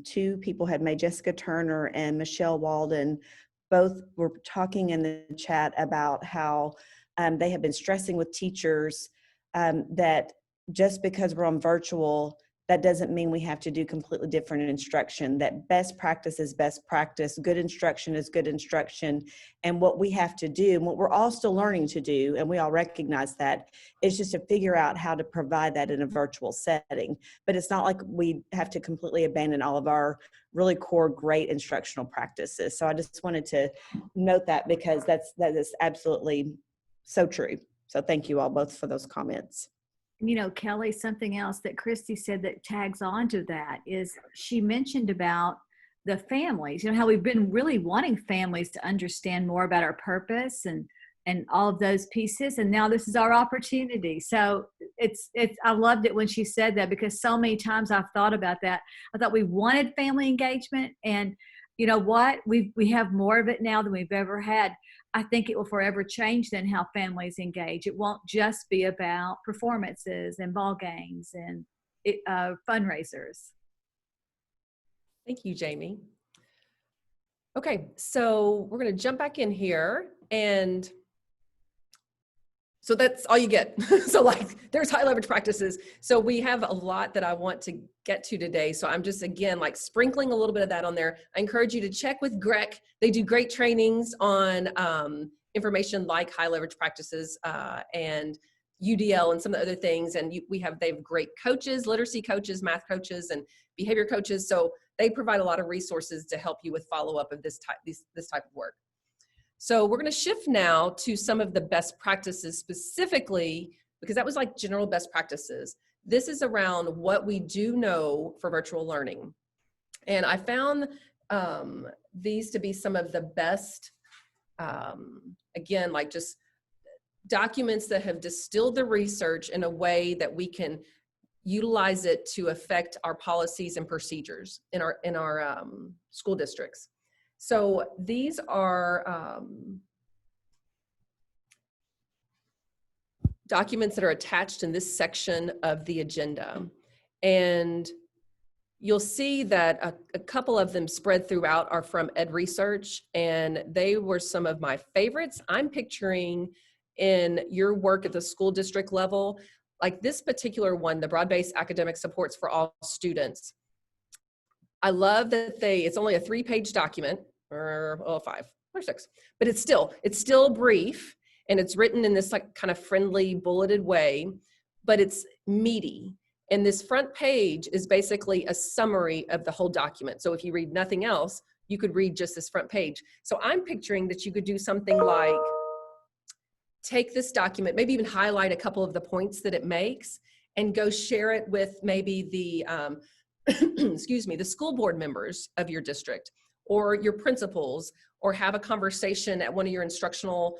two people had made, Jessica Turner and Michelle Walden. Both were talking in the chat about how they have been stressing with teachers that just because we're on virtual, that doesn't mean we have to do completely different instruction, that best practice is best practice, good instruction is good instruction. And what we have to do, and what we're all still learning to do, and we all recognize that, is just to figure out how to provide that in a virtual setting. But it's not like we have to completely abandon all of our really core, great instructional practices. So I just wanted to note that because that is absolutely so true. So thank you all both for those comments. Kelly, something else that Christy said that tags onto that is she mentioned about the families, how we've been really wanting families to understand more about our purpose and all of those pieces. And now this is our opportunity. So I loved it when she said that, because so many times I've thought about that. I thought we wanted family engagement, and you know what? We have more of it now than we've ever had. I think it will forever change then how families engage. It won't just be about performances and ball games and fundraisers. Thank you, Jamie. Okay, so we're going to jump back in here, and so that's all you get. So like there's high leverage practices. So we have a lot that I want to get to today. So I'm just, again, like sprinkling a little bit of that on there. I encourage you to check with GRREC. They do great trainings on information like high leverage practices and UDL and some of the other things. And they have great coaches, literacy coaches, math coaches, and behavior coaches. So they provide a lot of resources to help you with follow-up of this type of work. So we're going to shift now to some of the best practices specifically, because that was like general best practices. This is around what we do know for virtual learning. And I found these to be some of the best, again, like just documents that have distilled the research in a way that we can utilize it to affect our policies and procedures in our school districts. So these are documents that are attached in this section of the agenda. And you'll see that a couple of them spread throughout are from Ed Research, and they were some of my favorites. I'm picturing in your work at the school district level, like this particular one, the broad-based academic supports for all students. I love that it's only a 3-page document, or 5 or 6, but it's still brief, and it's written in this like kind of friendly bulleted way, but it's meaty. And this front page is basically a summary of the whole document. So if you read nothing else, you could read just this front page. So I'm picturing that you could do something like take this document, maybe even highlight a couple of the points that it makes, and go share it with maybe the excuse me, the school board members of your district or your principals, or have a conversation at one of your instructional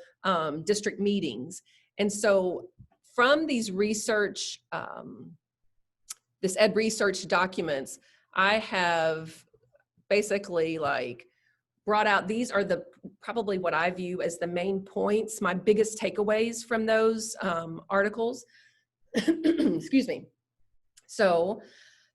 district meetings. And so from these research, this Ed Research documents, I have basically like brought out, these are probably what I view as the main points, my biggest takeaways from those articles. Excuse me. So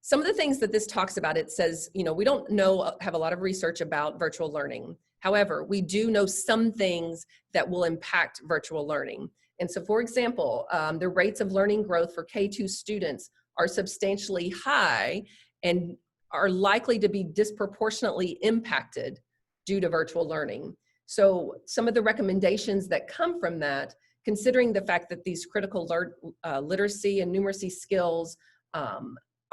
some of the things that this talks about, it says, we don't have a lot of research about virtual learning. However, we do know some things that will impact virtual learning. And so, for example, the rates of learning growth for K-2 students are substantially high and are likely to be disproportionately impacted due to virtual learning. So some of the recommendations that come from that, considering the fact that these critical literacy and numeracy skills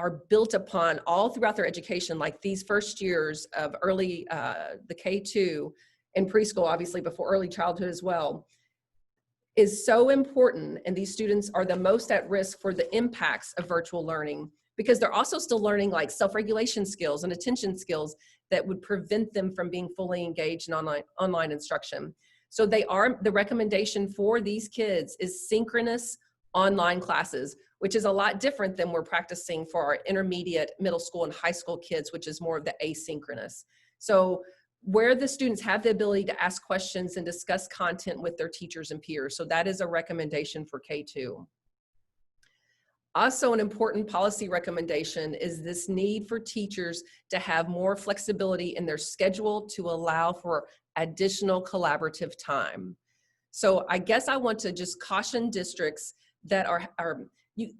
are built upon all throughout their education, like these first years of early, the K-2 and preschool, obviously before early childhood as well, is so important. And these students are the most at risk for the impacts of virtual learning, because they're also still learning like self-regulation skills and attention skills that would prevent them from being fully engaged in online instruction. So the recommendation for these kids is synchronous online classes, which is a lot different than we're practicing for our intermediate, middle school, and high school kids, which is more of the asynchronous. So where the students have the ability to ask questions and discuss content with their teachers and peers. So that is a recommendation for K-2. Also, an important policy recommendation is this need for teachers to have more flexibility in their schedule to allow for additional collaborative time. So I guess I want to just caution districts that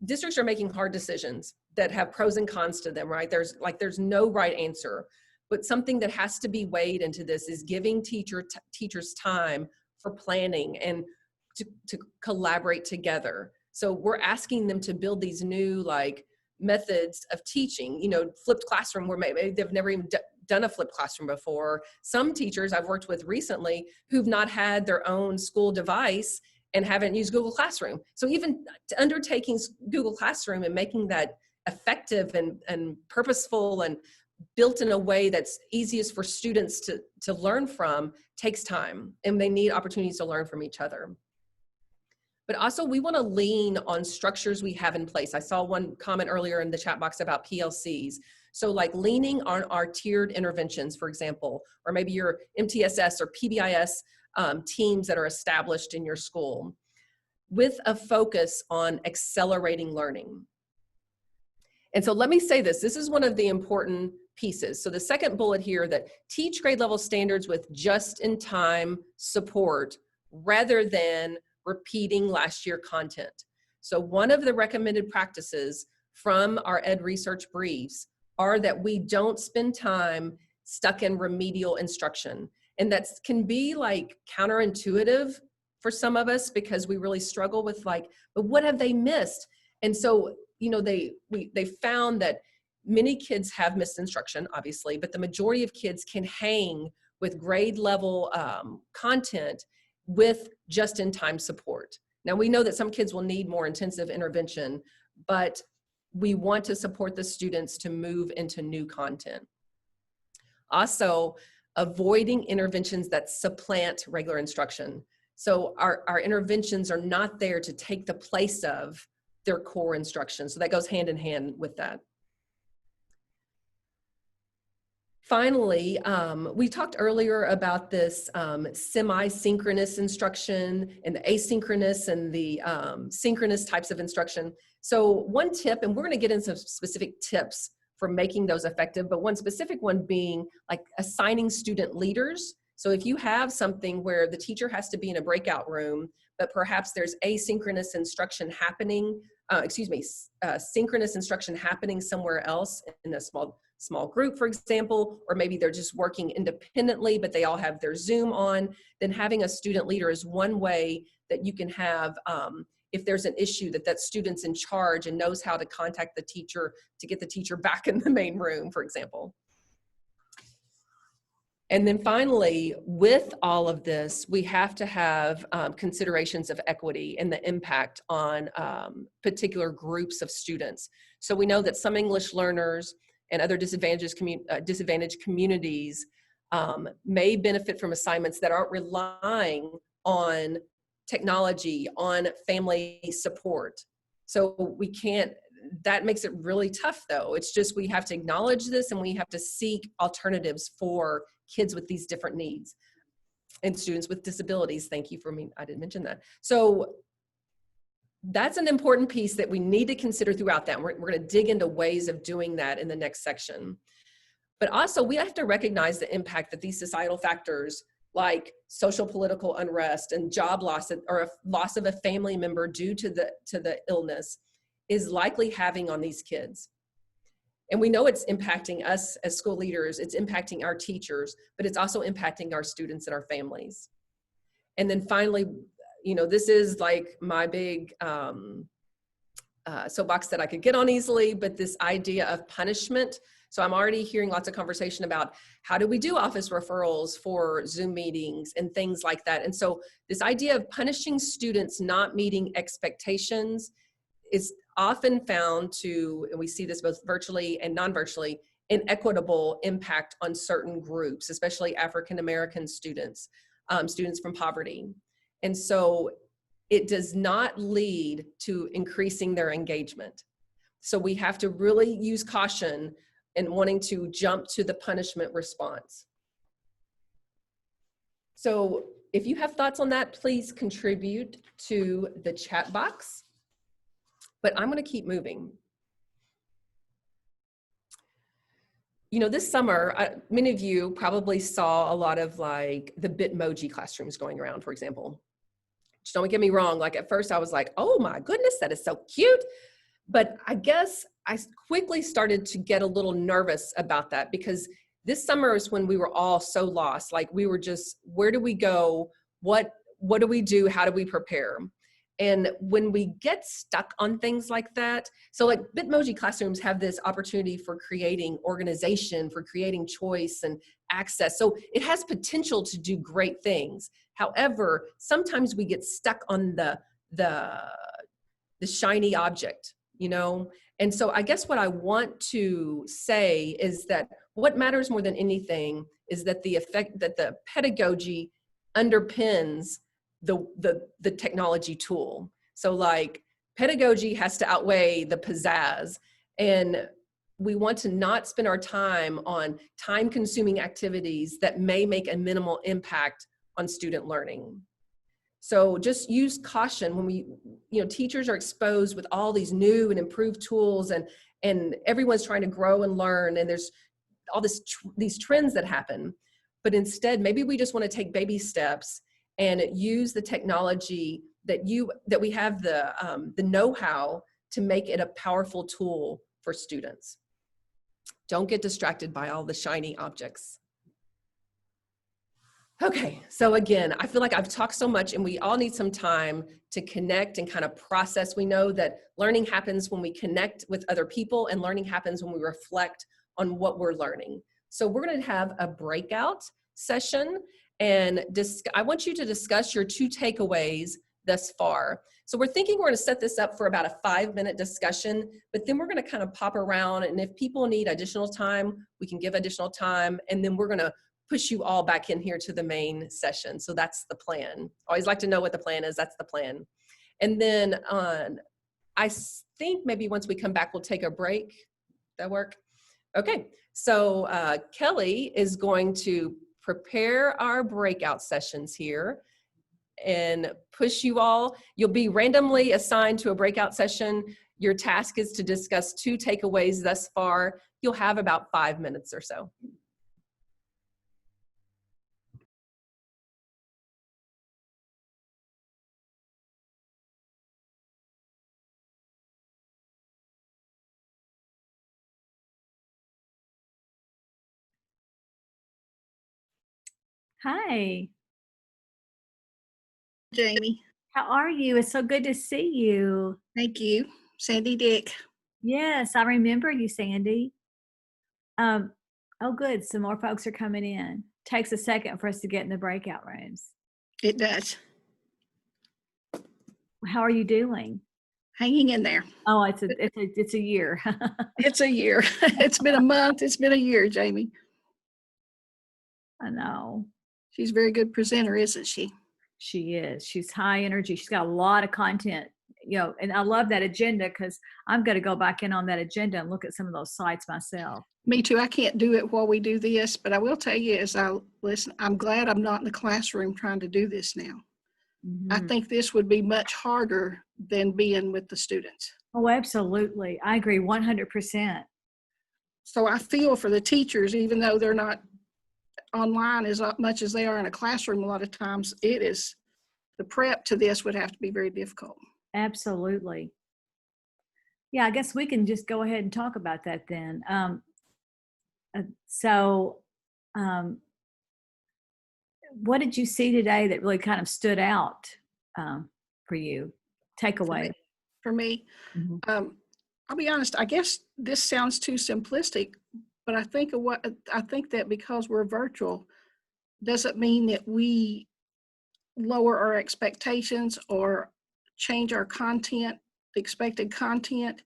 districts are making hard decisions that have pros and cons to them, right? There's no right answer, but something that has to be weighed into this is giving teachers time for planning and to collaborate together. So we're asking them to build these new like methods of teaching, flipped classroom, where maybe they've never even done a flipped classroom before. Some teachers I've worked with recently who've not had their own school device and haven't used Google Classroom. So even undertaking Google Classroom and making that effective and purposeful and built in a way that's easiest for students to learn from takes time, and they need opportunities to learn from each other. But also we want to lean on structures we have in place. I saw one comment earlier in the chat box about PLCs. So like leaning on our tiered interventions, for example, or maybe your MTSS or PBIS teams that are established in your school with a focus on accelerating learning. And so let me say this is one of the important pieces. So the second bullet here, that teach grade level standards with just-in-time support rather than repeating last year content. So one of the recommended practices from our ed research briefs are that we don't spend time stuck in remedial instruction. And that can be like counterintuitive for some of us, because we really struggle with like, but what have they missed? And so, you know, they found that many kids have missed instruction, obviously, but the majority of kids can hang with grade level content with just-in-time support. Now, we know that some kids will need more intensive intervention, but we want to support the students to move into new content. Also, avoiding interventions that supplant regular instruction. So our interventions are not there to take the place of their core instruction. So that goes hand in hand with that. Finally, we talked earlier about this semi-synchronous instruction and the asynchronous and the synchronous types of instruction. So one tip, and we're going to get into some specific tips for making those effective, but one specific one being like assigning student leaders. So if you have something where the teacher has to be in a breakout room, but perhaps there's asynchronous instruction happening, synchronous instruction happening somewhere else in a small group, for example, or maybe they're just working independently, but they all have their Zoom on, then having a student leader is one way that you can have, if there's an issue, that student's in charge and knows how to contact the teacher to get the teacher back in the main room, for example. And then finally, with all of this, we have to have considerations of equity and the impact on particular groups of students. So we know that some English learners and other disadvantaged communities may benefit from assignments that aren't relying on technology, on family support. So we can't, that makes it really tough though. It's just, we have to acknowledge this and we have to seek alternatives for kids with these different needs and students with disabilities. Thank you for me, I didn't mention that. So that's an important piece that we need to consider throughout that. We're going to dig into ways of doing that in the next section. But also we have to recognize the impact that these societal factors like social political unrest and job loss or a loss of a family member due to the illness is likely having on these kids. And we know it's impacting us as school leaders, it's impacting our teachers, but it's also impacting our students and our families. And then finally, you know, this is like my big soapbox that I could get on easily, but this idea of punishment. So I'm already hearing lots of conversation about how do we do office referrals for Zoom meetings and things like that. And so this idea of punishing students not meeting expectations is often found to, and we see this both virtually and non-virtually, inequitable impact on certain groups, especially African-American students, students from poverty. And so it does not lead to increasing their engagement. So we have to really use caution in wanting to jump to the punishment response. So if you have thoughts on that, please contribute to the chat box. But I'm going to keep moving. You know, this summer, many of you probably saw a lot of like the Bitmoji classrooms going around, for example. Just don't get me wrong. Like at first I was like, oh my goodness, that is so cute. But I guess I quickly started to get a little nervous about that because this summer is when we were all so lost. Like we were just, where do we go? What do we do? How do we prepare? And when we get stuck on things like that, so like Bitmoji classrooms have this opportunity for creating organization, for creating choice and access. So it has potential to do great things. However, sometimes we get stuck on the shiny object, you know? And so I guess what I want to say is that what matters more than anything is that the pedagogy underpins the technology tool. So like pedagogy has to outweigh the pizzazz, and we want to not spend our time on time-consuming activities that may make a minimal impact on student learning. So just use caution when teachers are exposed with all these new and improved tools and everyone's trying to grow and learn, and there's these trends that happen, but instead maybe we just want to take baby steps and use the technology that we have the know-how to make it a powerful tool for students. Don't get distracted by all the shiny objects. Okay, so again, I feel like I've talked so much and we all need some time to connect and kind of process. We know that learning happens when we connect with other people, and learning happens when we reflect on what we're learning. So we're going to have a breakout session, and I want you to discuss your 2 takeaways thus far. So we're thinking we're going to set this up for about a 5-minute discussion, but then we're going to kind of pop around, and if people need additional time, we can give additional time, and then we're going to push you all back in here to the main session. So that's the plan. Always like to know what the plan is. That's the plan. And then I think maybe once we come back, we'll take a break. That work? Okay. So Kelly is going to prepare our breakout sessions here and push you all. You'll be randomly assigned to a breakout session. Your task is to discuss 2 takeaways thus far. You'll have about 5 minutes or so. Hi, Jamie. how are you? It's so good to see you. Thank you. Sandy Dick. Yes, I remember you, Sandy. Oh, good. Some more folks are coming in. Takes a second for us to get in the breakout rooms. It does. How are you doing? Hanging in there. Oh, it's a year. It's a year. It's been a month. It's been a year, Jamie. I know. She's a very good presenter, isn't she? She is. She's high energy. She's got a lot of content, and I love that agenda because I'm going to go back in on that agenda and look at some of those sites myself. Me too. I can't do it while we do this, but I will tell you as I listen, I'm glad I'm not in the classroom trying to do this now. Mm-hmm. I think this would be much harder than being with the students. Oh, absolutely. I agree 100%. So I feel for the teachers, even though they're not online as much as they are in a classroom, a lot of times the prep to this would have to be very difficult. Absolutely. Yeah, I guess we can just go ahead and talk about that then. What did you see today that really kind of stood out for you? Takeaway. For me, Mm-hmm. I'll be honest, I guess this sounds too simplistic, but I think that because we're virtual doesn't mean that we lower our expectations or change our content, the expected content.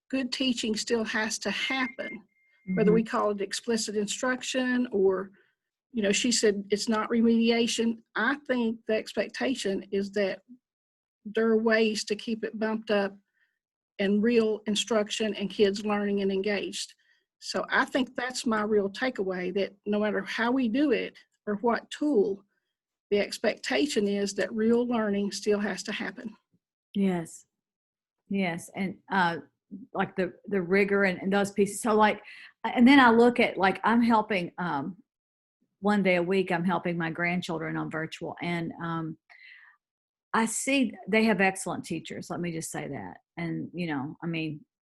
Good teaching still has to happen, mm-hmm. whether we call it explicit instruction or, she said it's not remediation. I think the expectation is that there are ways to keep it bumped up and real instruction and kids learning and engaged. So I think that's my real takeaway, that no matter how we do it or what tool, the expectation is that real learning still has to happen. Yes. And like the rigor and those pieces. So and then I look at I'm helping, one day a week, I'm helping my grandchildren on virtual, and I see they have excellent teachers. Let me just say that. And,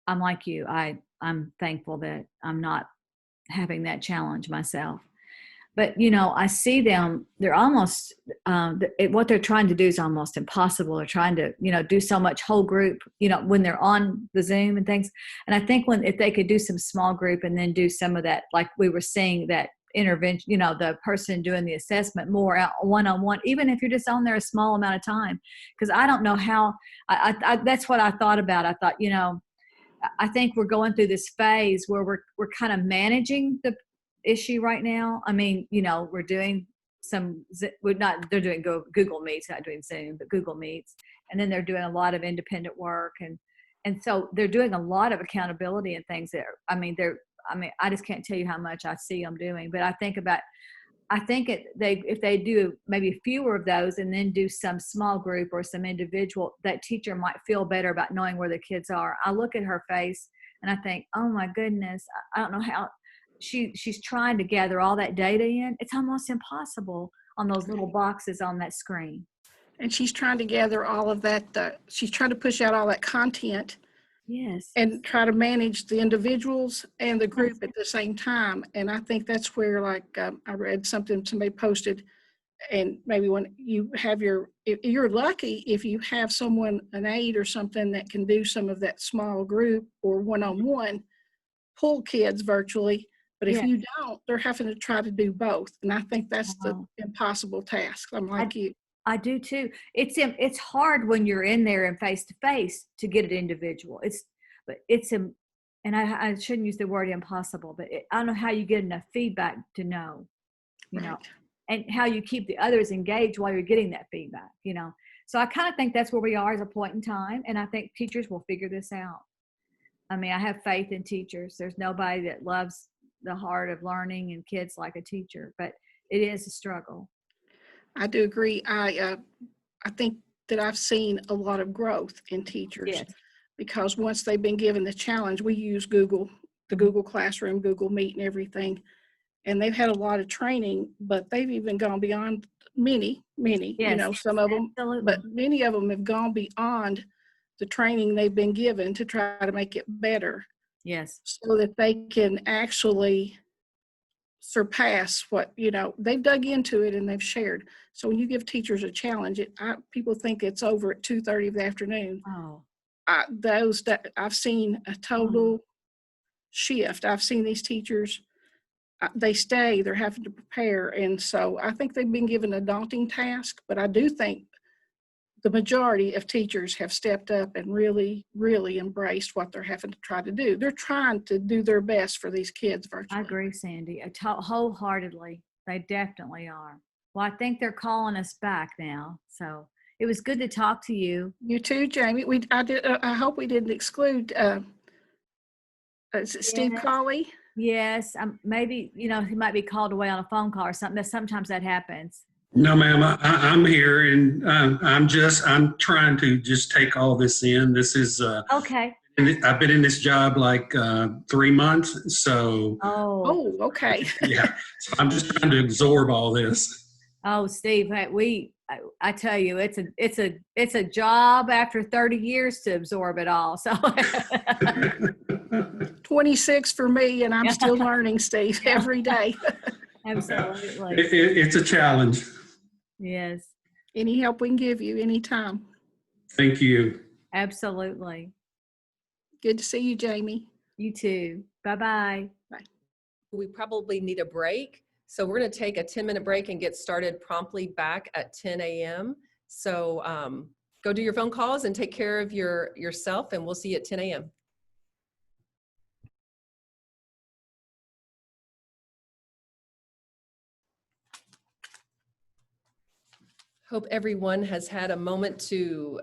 I'm like you, I'm thankful that I'm not having that challenge myself. But, I see them, they're almost, what they're trying to do is almost impossible. They're trying to, do so much whole group, when they're on the Zoom and things. And I think if they could do some small group and then do some of that, like we were seeing that intervention, the person doing the assessment more out one-on-one, even if you're just on there a small amount of time. Because I don't know how, that's what I thought about. I thought, I think we're going through this phase where we're kind of managing the issue right now. We're doing they're doing Google Meets, not doing Zoom, but Google Meets. And then they're doing a lot of independent work. And so they're doing a lot of accountability and things that, I just can't tell you how much I see them doing, but I think if they do maybe fewer of those and then do some small group or some individual, that teacher might feel better about knowing where the kids are. I look at her face and I think, oh my goodness, I don't know how, she's trying to gather all that data in. It's almost impossible on those little boxes on that screen. And she's trying to gather all of that, she's trying to push out all that content. Yes. And try to manage the individuals and the group at the same time. And I think that's where, like, I read something somebody posted, and maybe when you have you're lucky if you have someone, an aide or something that can do some of that small group or one-on-one, pull kids virtually. But if you don't, they're having to try to do both. And I think that's the impossible task. I'm like you. I do too. It's hard when you're in there and face to face to get it individual. And I shouldn't use the word impossible, but I don't know how you get enough feedback to know, you know, and how you keep the others engaged while you're getting that feedback, you know. So I kind of think that's where we are as a point in time, and I think teachers will figure this out. I mean, I have faith in teachers. There's nobody that loves the heart of learning and kids like a teacher, but it is a struggle. I do agree. I think that I've seen a lot of growth in teachers because once they've been given the challenge, we use Google, the Google Classroom, Google Meet and everything. And they've had a lot of training, but they've even gone beyond many, you know, some of them, but many of them have gone beyond the training they've been given to try to make it better. Yes. So that they can actually surpass what, you know, they've dug into it and they've shared. So when you give teachers a challenge, people think it's over at 2:30 of the afternoon. Oh. Those that I've seen a total shift. I've seen these teachers, they stay, they're having to prepare. And so I think they've been given a daunting task, but I do think the majority of teachers have stepped up and really, really embraced what they're having to try to do. They're trying to do their best for these kids virtually. I agree, Sandy, wholeheartedly. They definitely are. Well, I think they're calling us back now. So it was good to talk to you. You too, Jamie. I hope we didn't exclude is it Steve Colley? Yes, maybe, you know, he might be called away on a phone call or something. Sometimes that happens. No, ma'am, I'm here, and I'm trying to just take all this in. This is okay. I've been in this job like 3 months, so. Oh, okay. Yeah, so I'm just trying to absorb all this. Oh, Steve, I tell you, it's a job after 30 years to absorb it all. So 26 for me, and I'm still learning, Steve, every day. Absolutely. It's a challenge. Yes. Any help we can give you anytime. Thank you. Absolutely. Good to see you, Jamie. You too. Bye-bye. Bye. We probably need a break. So we're going to take a 10-minute break and get started promptly back at 10 a.m. So go do your phone calls and take care of yourself, and we'll see you at 10 a.m. Hope everyone has had a moment to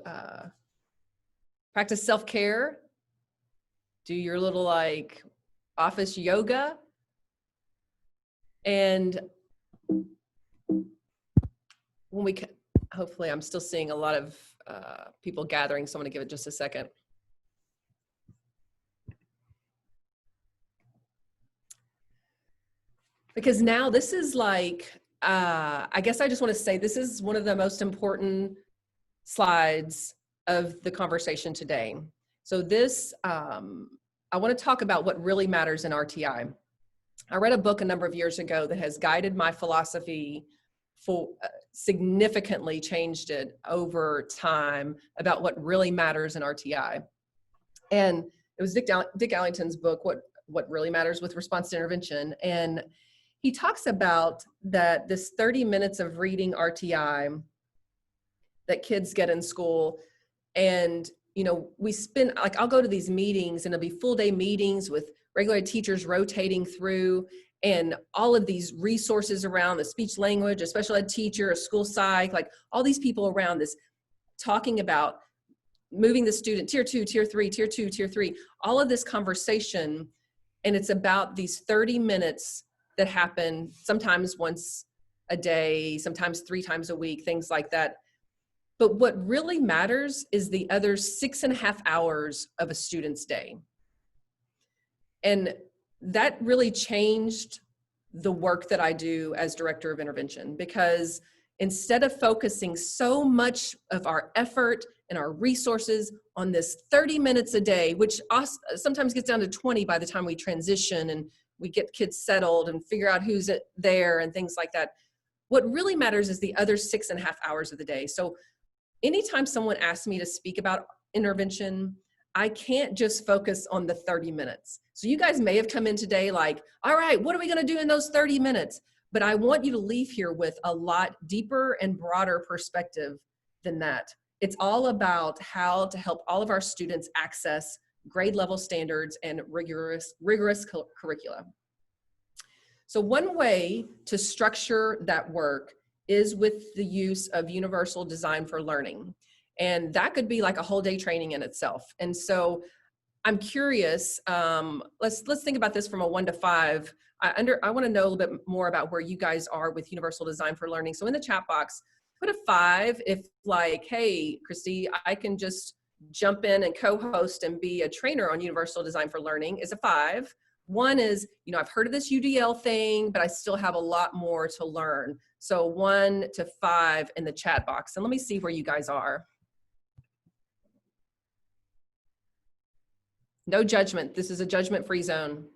practice self-care, do your little like office yoga, and when we can, hopefully I'm still seeing a lot of people gathering, so I'm gonna give it just a second. Because now this is like, I guess I just want to say this is one of the most important slides of the conversation today. So this, I want to talk about what really matters in RTI. I read a book a number of years ago that has guided my philosophy for significantly changed it over time about what really matters in RTI. And it was Dick Allington's book, What Really Matters with Response to Intervention. And he talks about that this 30 minutes of reading RTI that kids get in school. And, you know, we spend, like, I'll go to these meetings and it'll be full day meetings with regular teachers rotating through, and all of these resources around the speech language, a special ed teacher, a school psych, like all these people around this talking about moving the student, tier 2, tier 3, tier 2, tier 3, all of this conversation. And it's about these 30 minutes that happen sometimes once a day, sometimes 3 times a week, things like that. But what really matters is the other 6.5 hours of a student's day. And that really changed the work that I do as director of intervention, because instead of focusing so much of our effort and our resources on this 30 minutes a day, which sometimes gets down to 20 by the time we transition and we get kids settled and figure out who's there and things like that, what really matters is the other 6.5 hours of the day. So anytime someone asks me to speak about intervention, I can't just focus on the 30 minutes. So you guys may have come in today like, all right, what are we going to do in those 30 minutes? But I want you to leave here with a lot deeper and broader perspective than that. It's all about how to help all of our students access grade level standards and rigorous curricula. So one way to structure that work is with the use of universal design for learning. And that could be like a whole day training in itself. And so I'm curious, let's think about this from a 1 to 5. I want to know a little bit more about where you guys are with universal design for learning. So in the chat box, put a 5 if like, hey, Christy, I can just jump in and co-host and be a trainer on universal design for learning is a 5. 1 is, I've heard of this UDL thing, but I still have a lot more to learn. So 1 to 5 in the chat box. And let me see where you guys are. No judgment. This is a judgment-free zone.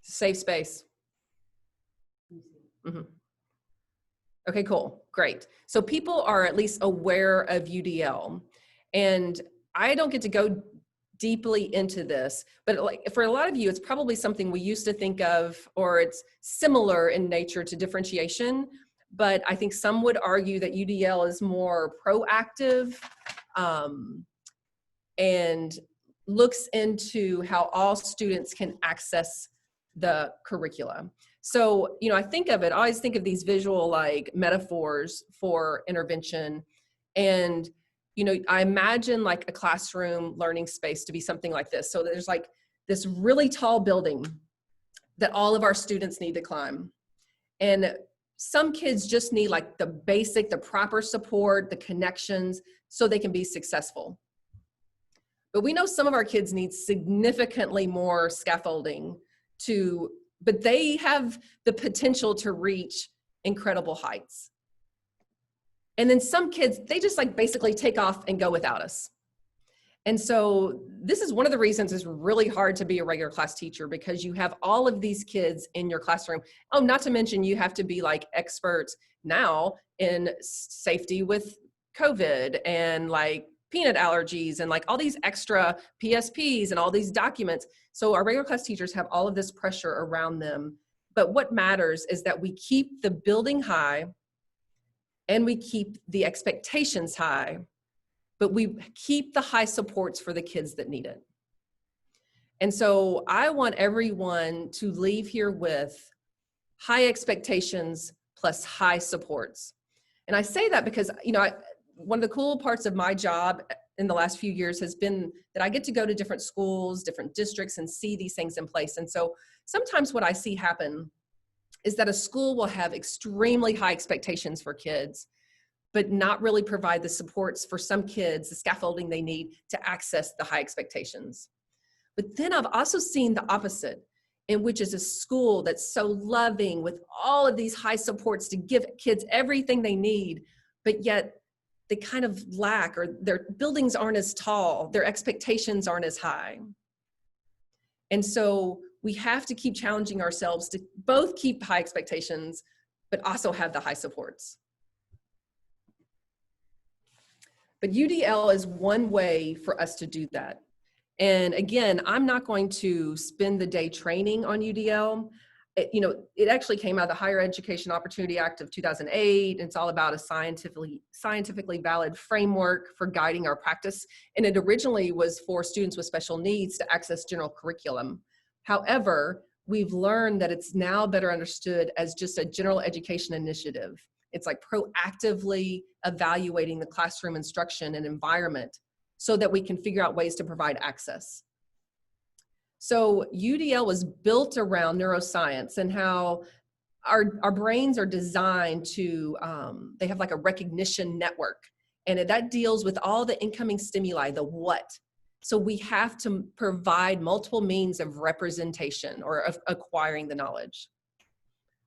Safe space. Mm-hmm. Okay, cool, great. So people are at least aware of UDL. And I don't get to go deeply into this, but like for a lot of you, it's probably something we used to think of, or it's similar in nature to differentiation. But I think some would argue that UDL is more proactive and looks into how all students can access the curricula. So, I think of it, I always think of these visual like metaphors for intervention. And, I imagine like a classroom learning space to be something like this. So there's like this really tall building that all of our students need to climb. And some kids just need like the basic, the proper support, the connections so they can be successful. But we know some of our kids need significantly more scaffolding but they have the potential to reach incredible heights. And then some kids, they just like basically take off and go without us. And so this is one of the reasons it's really hard to be a regular class teacher, because you have all of these kids in your classroom. Oh, not to mention you have to be like experts now in safety with COVID and like peanut allergies and like all these extra PSPs and all these documents. So our regular class teachers have all of this pressure around them. But what matters is that we keep the building high and we keep the expectations high, but we keep the high supports for the kids that need it. And so I want everyone to leave here with high expectations plus high supports. And I say that because, one of the cool parts of my job in the last few years has been that I get to go to different schools, different districts, and see these things in place. And so sometimes what I see happen is that a school will have extremely high expectations for kids, but not really provide the supports for some kids, the scaffolding they need to access the high expectations. But then I've also seen the opposite, in which is a school that's so loving with all of these high supports to give kids everything they need, but yet they kind of lack, or their buildings aren't as tall, their expectations aren't as high. And so we have to keep challenging ourselves to both keep high expectations, but also have the high supports. But UDL is one way for us to do that. And again, I'm not going to spend the day training on UDL. It actually came out of the Higher Education Opportunity Act of 2008. It's all about a scientifically valid framework for guiding our practice. And it originally was for students with special needs to access general curriculum. However, we've learned that it's now better understood as just a general education initiative. It's like proactively evaluating the classroom instruction and environment so that we can figure out ways to provide access. So UDL was built around neuroscience and how our brains are designed to, they have like a recognition network, and that deals with all the incoming stimuli, the what. So we have to provide multiple means of representation or of acquiring the knowledge.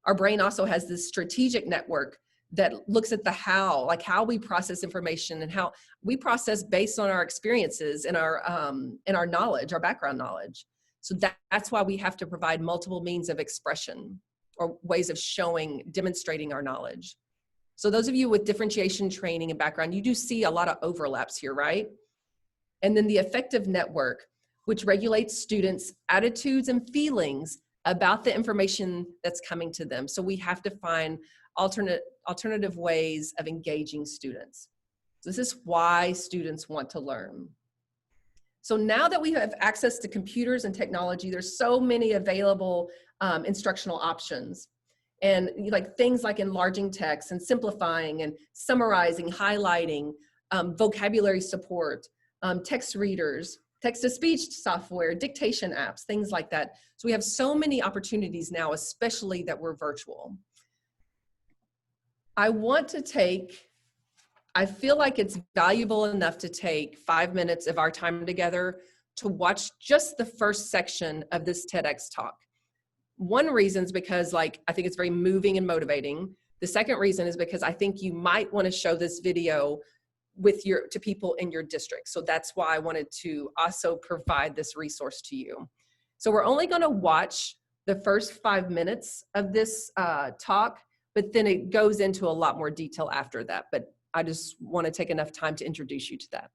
Our brain also has this strategic network that looks at the how, like how we process information and how we process based on our experiences and our knowledge, our background knowledge. So that's why we have to provide multiple means of expression or ways of showing, demonstrating our knowledge. So those of you with differentiation training and background, you do see a lot of overlaps here, right? And then the affective network, which regulates students' attitudes and feelings about the information that's coming to them. So we have to find alternative ways of engaging students. So this is why students want to learn. So now that we have access to computers and technology, there's so many available instructional options. And like things like enlarging text and simplifying and summarizing, highlighting, vocabulary support, text readers, text-to-speech software, dictation apps, things like that. So we have so many opportunities now, especially that we're virtual. I feel like it's valuable enough to take 5 minutes of our time together to watch just the first section of this TEDx talk. One reason is because I think it's very moving and motivating. The second reason is because I think you might want to show this video to people in your district. So that's why I wanted to also provide this resource to you. So we're only going to watch the first 5 minutes of this talk, but then it goes into a lot more detail after that. But I just want to take enough time to introduce you to that.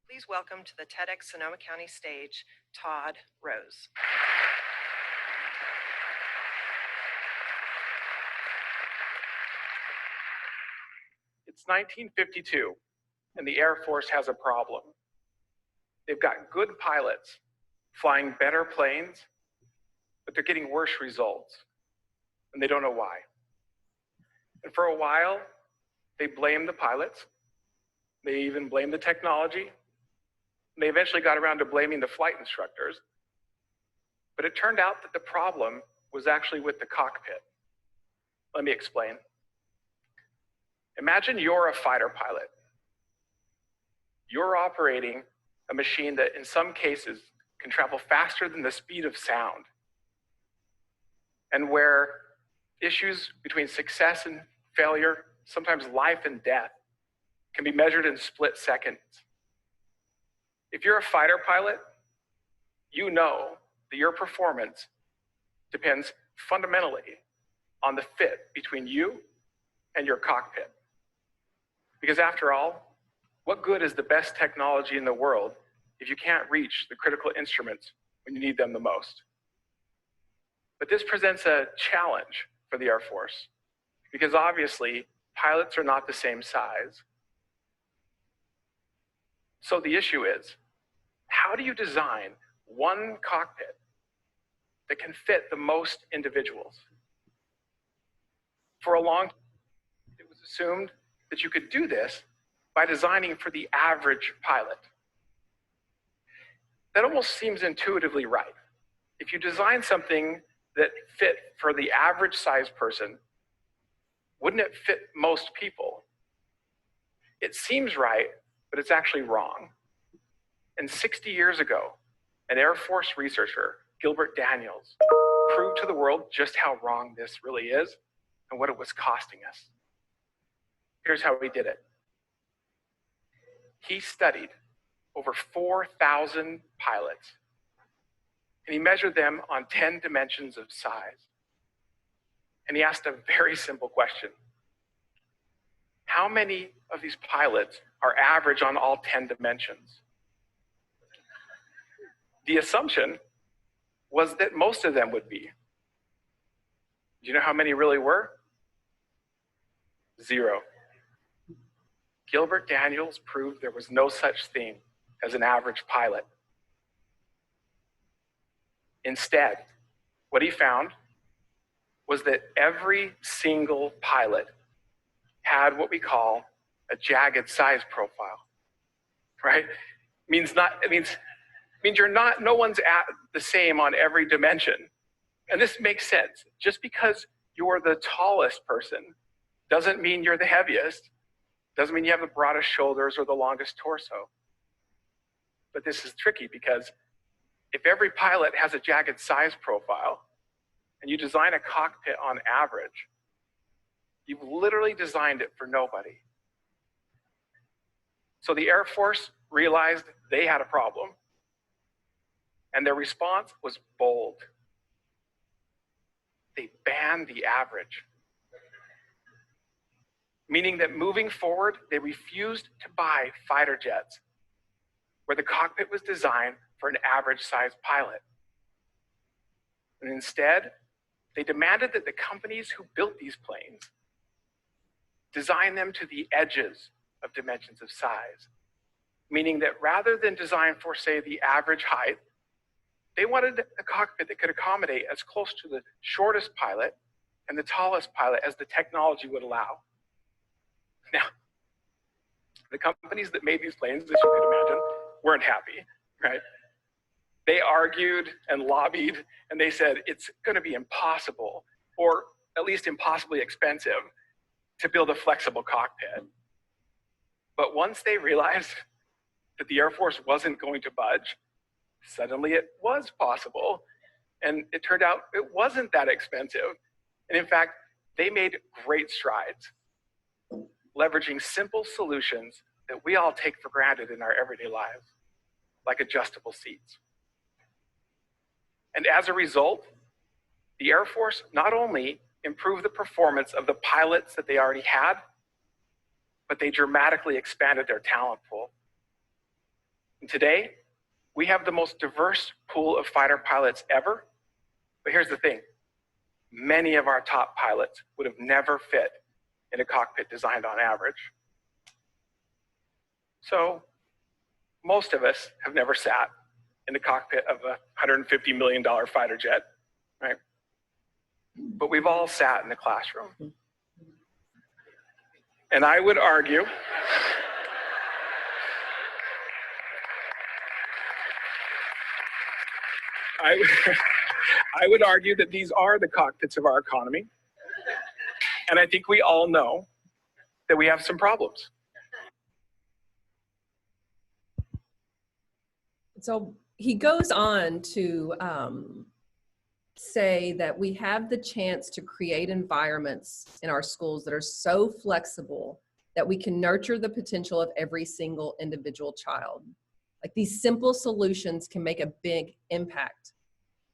Please welcome to the TEDx Sonoma County stage, Todd Rose. It's 1952, and the Air Force has a problem. They've got good pilots flying better planes, but they're getting worse results, and they don't know why. And for a while, they blamed the pilots. They even blamed the technology. And they eventually got around to blaming the flight instructors. But it turned out that the problem was actually with the cockpit. Let me explain. Imagine you're a fighter pilot. You're operating a machine that in some cases can travel faster than the speed of sound, and where issues between success and failure, sometimes life and death, can be measured in split seconds. If you're a fighter pilot, you know that your performance depends fundamentally on the fit between you and your cockpit. Because after all, what good is the best technology in the world if you can't reach the critical instruments when you need them the most? But this presents a challenge for the Air Force, because obviously pilots are not the same size. So the issue is, how do you design one cockpit that can fit the most individuals? For a long time, it was assumed that you could do this by designing for the average pilot. That almost seems intuitively right. If you design something that fit for the average size person, wouldn't it fit most people? It seems right, but it's actually wrong. And 60 years ago, an Air Force researcher, Gilbert Daniels, proved to the world just how wrong this really is and what it was costing us. Here's how he did it. He studied over 4,000 pilots, and he measured them on 10 dimensions of size. And he asked a very simple question. How many of these pilots are average on all 10 dimensions? The assumption was that most of them would be. Do you know how many really were? 0. Gilbert Daniels proved there was no such thing as an average pilot. Instead, what he found was that every single pilot had what we call a jagged size profile, right? Means no one's at the same on every dimension. And this makes sense. Just because you're the tallest person doesn't mean you're the heaviest, doesn't mean you have the broadest shoulders or the longest torso. But this is tricky because if every pilot has a jagged size profile and you design a cockpit on average, you've literally designed it for nobody. So the Air Force realized they had a problem, and their response was bold. They banned the average, meaning that moving forward, they refused to buy fighter jets where the cockpit was designed for an average-sized pilot. And instead, they demanded that the companies who built these planes design them to the edges of dimensions of size, meaning that rather than design for, say, the average height, they wanted a cockpit that could accommodate as close to the shortest pilot and the tallest pilot as the technology would allow. Now, the companies that made these planes, as you could imagine, weren't happy, right? They argued and lobbied, and they said it's going to be impossible, or at least impossibly expensive, to build a flexible cockpit. But once they realized that the Air Force wasn't going to budge, suddenly it was possible. And it turned out it wasn't that expensive. And in fact, they made great strides, leveraging simple solutions that we all take for granted in our everyday lives, like adjustable seats. And as a result, the Air Force not only improved the performance of the pilots that they already had, but they dramatically expanded their talent pool. And today, we have the most diverse pool of fighter pilots ever. But here's the thing. Many of our top pilots would have never fit in a cockpit designed on average. So most of us have never sat in the cockpit of a $150 million fighter jet, right? But we've all sat in the classroom. And I would argue, I would argue that these are the cockpits of our economy. And I think we all know that we have some problems. So he goes on to say that we have the chance to create environments in our schools that are so flexible that we can nurture the potential of every single individual child. Like these simple solutions can make a big impact.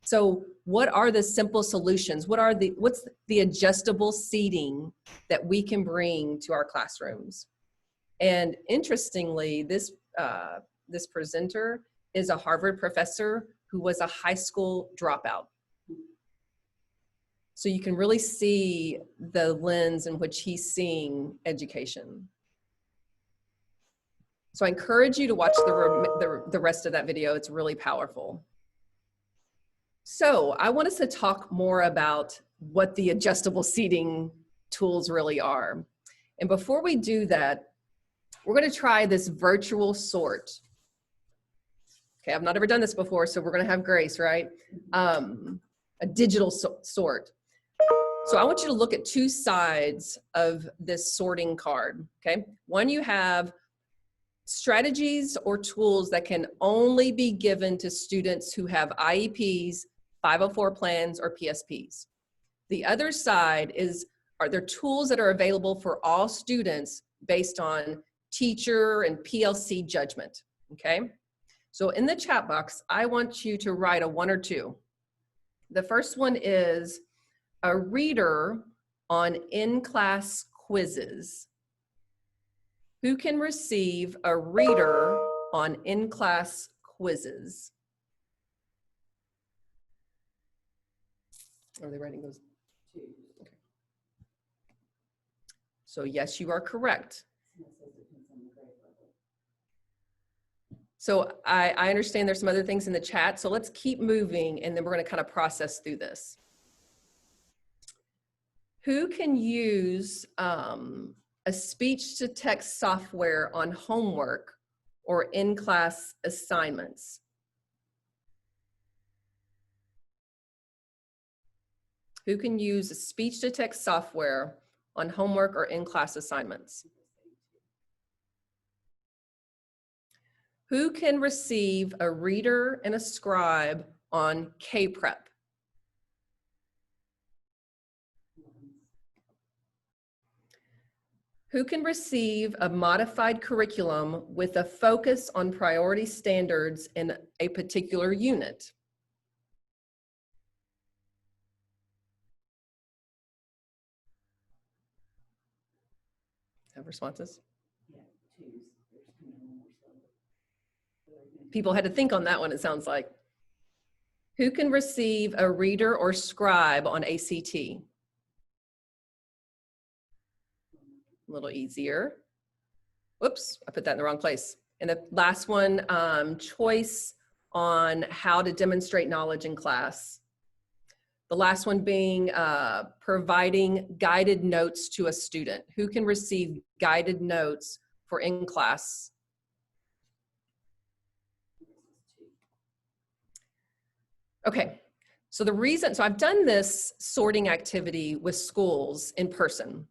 So what are the simple solutions? What's the adjustable seating that we can bring to our classrooms? And interestingly, this presenter is a Harvard professor who was a high school dropout. So you can really see the lens in which he's seeing education. So I encourage you to watch the rest of that video. It's really powerful. So I want us to talk more about what the adjustable seating tools really are. And before we do that, we're going to try this virtual sort. Okay, I've not ever done this before, so we're going to have grace, right? A digital sort. So I want you to look at two sides of this sorting card, okay? One, you have strategies or tools that can only be given to students who have IEPs, 504 plans, or PSPs. The other side are there tools that are available for all students based on teacher and PLC judgment, okay? So in the chat box, I want you to write a 1 or 2. The first one is a reader on in-class quizzes. Who can receive a reader on in-class quizzes? Are they writing those? Okay. So yes, you are correct. So I understand there's some other things in the chat, so let's keep moving and then we're going to kind of process through this. Who can use a speech-to-text software on homework or in-class assignments? Who can use a speech-to-text software on homework or in-class assignments? Who can receive a reader and a scribe on GRREC? Who can receive a modified curriculum with a focus on priority standards in a particular unit? Have responses? People had to think on that one, it sounds like. Who can receive a reader or scribe on ACT? A little easier. Whoops, I put that in the wrong place. And the last one, choice on how to demonstrate knowledge in class. The last one being providing guided notes to a student. Who can receive guided notes for in-class? Okay, so I've done this sorting activity with schools in person.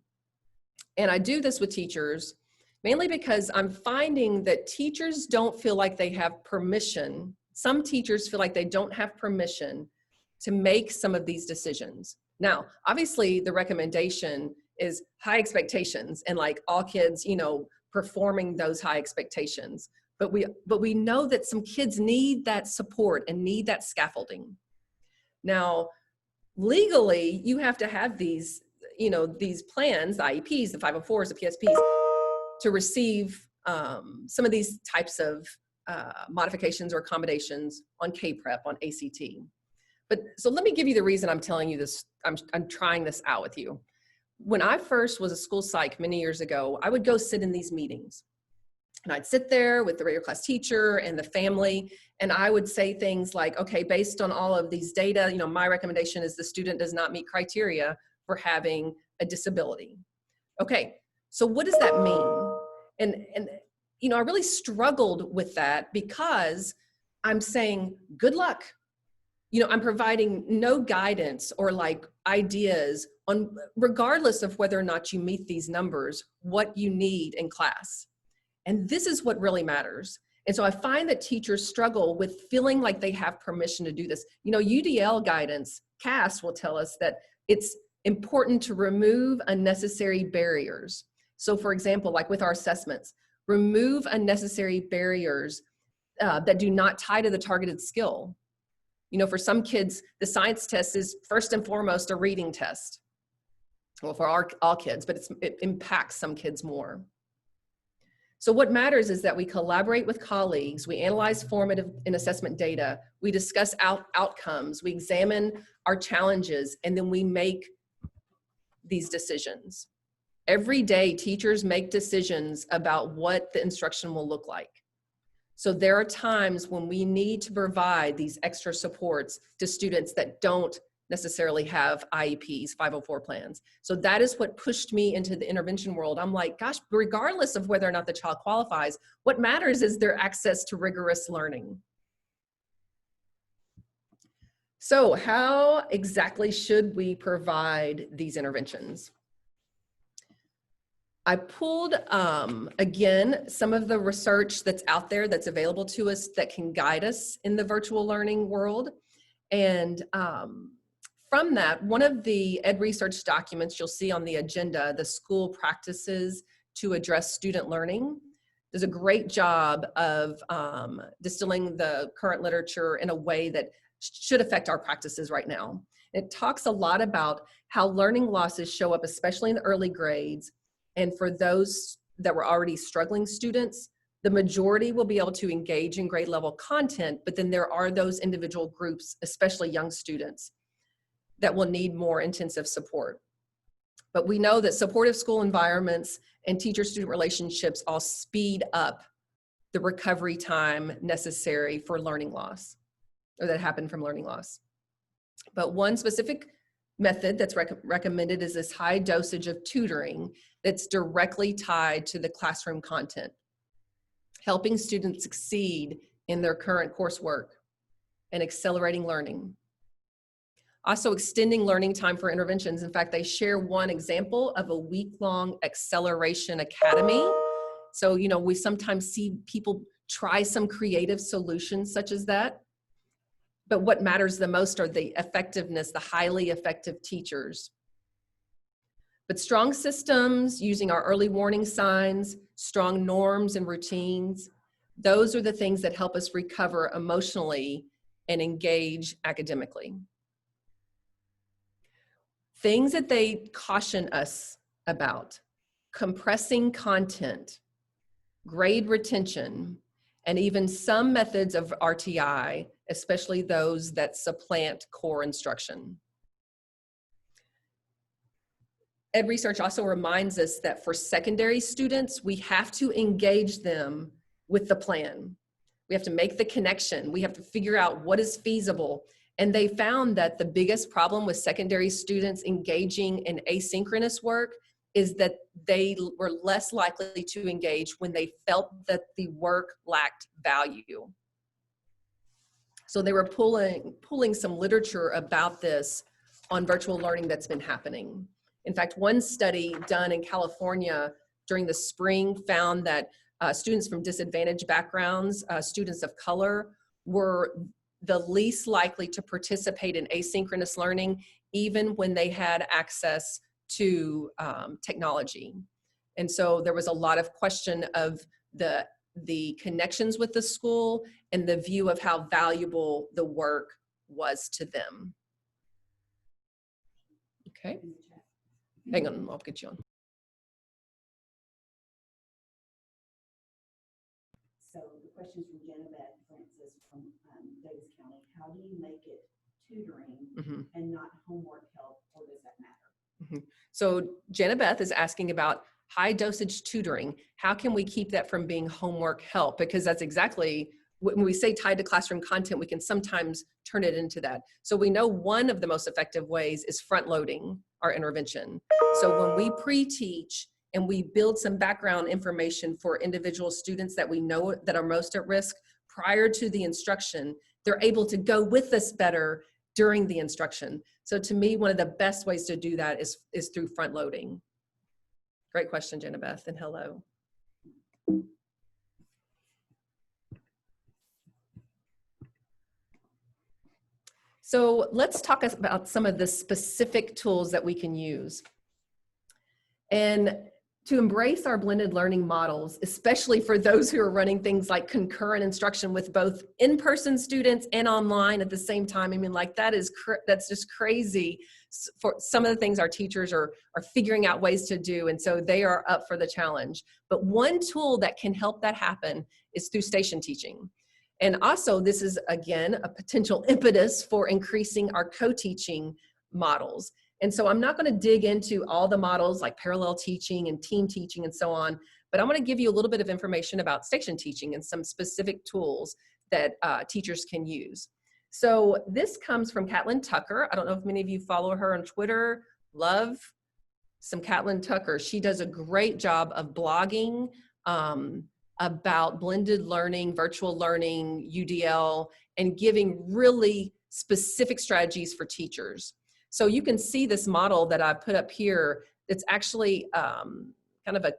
And I do this with teachers mainly because I'm finding that teachers don't feel like they have permission. Some teachers feel like they don't have permission to make some of these decisions. Now, obviously the recommendation is high expectations and like all kids, you know, performing those high expectations. But we know that some kids need that support and need that scaffolding. Now, legally, you have to have these, you know, these plans, the IEPs, the 504s, the PSPs, to receive some of these types of modifications or accommodations on GRREC, on ACT. But so let me give you the reason I'm telling you this, I'm trying this out with you. When I first was a school psych many years ago, I would go sit in these meetings. And I'd sit there with the regular class teacher and the family, and I would say things like, okay, based on all of these data, you know, my recommendation is the student does not meet criteria for having a disability. Okay, so what does that mean? And you know, I really struggled with that because I'm saying, good luck. You know, I'm providing no guidance or like ideas on, regardless of whether or not you meet these numbers, what you need in class. And this is what really matters. And so I find that teachers struggle with feeling like they have permission to do this. You know, UDL guidance, CAS will tell us that it's important to remove unnecessary barriers. So for example, like with our assessments, remove unnecessary barriers that do not tie to the targeted skill. You know, for some kids, the science test is first and foremost a reading test. Well, for all kids, but it impacts some kids more. So what matters is that we collaborate with colleagues, we analyze formative and assessment data, we discuss outcomes, we examine our challenges, and then we make these decisions. Every day, teachers make decisions about what the instruction will look like. So there are times when we need to provide these extra supports to students that don't necessarily have IEPs, 504 plans. So that is what pushed me into the intervention world. I'm like, gosh, regardless of whether or not the child qualifies, what matters is their access to rigorous learning. So how exactly should we provide these interventions? I pulled, again, some of the research that's out there that's available to us that can guide us in the virtual learning world. And from that, one of the Ed Research documents you'll see on the agenda, the school practices to address student learning, does a great job of distilling the current literature in a way that should affect our practices right now. It talks a lot about how learning losses show up, especially in the early grades. And for those that were already struggling students, the majority will be able to engage in grade level content, but then there are those individual groups, especially young students, that will need more intensive support. But we know that supportive school environments and teacher-student relationships all speed up the recovery time necessary for learning loss, or that happen from learning loss. But one specific method that's recommended is this high dosage of tutoring that's directly tied to the classroom content, helping students succeed in their current coursework and accelerating learning. Also extending learning time for interventions. In fact, they share one example of a week-long acceleration academy. So, you know, we sometimes see people try some creative solutions such as that. But what matters the most are the effectiveness, the highly effective teachers. But strong systems, using our early warning signs, strong norms and routines, those are the things that help us recover emotionally and engage academically. Things that they caution us about: compressing content, grade retention, and even some methods of RTI, especially those that supplant core instruction. Ed Research also reminds us that for secondary students, we have to engage them with the plan. We have to make the connection. We have to figure out what is feasible. And they found that the biggest problem with secondary students engaging in asynchronous work is that they were less likely to engage when they felt that the work lacked value. So they were pulling some literature about this on virtual learning that's been happening. In fact, one study done in California during the spring found that students from disadvantaged backgrounds, students of color, were the least likely to participate in asynchronous learning, even when they had access to technology. And so there was a lot of question of the connections with the school and the view of how valuable the work was to them. Okay, hang on, I'll get you on. So the questions from Jennifer Francis from Davis County: how do you make it tutoring and not homework help, or does that matter? So Jana Beth is asking about high dosage tutoring. How can we keep that from being homework help? Because that's exactly, when we say tied to classroom content, we can sometimes turn it into that. So we know one of the most effective ways is front loading our intervention. So when we pre-teach and we build some background information for individual students that we know that are most at risk prior to the instruction, they're able to go with us better during the instruction. So to me, one of the best ways to do that is through front loading. Great question, Jenna Beth, and hello. So let's talk about some of the specific tools that we can use. And to embrace our blended learning models, especially for those who are running things like concurrent instruction with both in-person students and online at the same time. I mean, like that's just crazy for some of the things our teachers are figuring out ways to do. And so they are up for the challenge. But one tool that can help that happen is through station teaching. And also this is, again, a potential impetus for increasing our co-teaching models. And so I'm not going to dig into all the models like parallel teaching and team teaching and so on, but I'm going to give you a little bit of information about station teaching and some specific tools that teachers can use. So this comes from Catlin Tucker. I don't know if many of you follow her on Twitter. Love some Catlin Tucker. She does a great job of blogging about blended learning, virtual learning, UDL, and giving really specific strategies for teachers. So you can see this model that I put up here. It's actually kind of a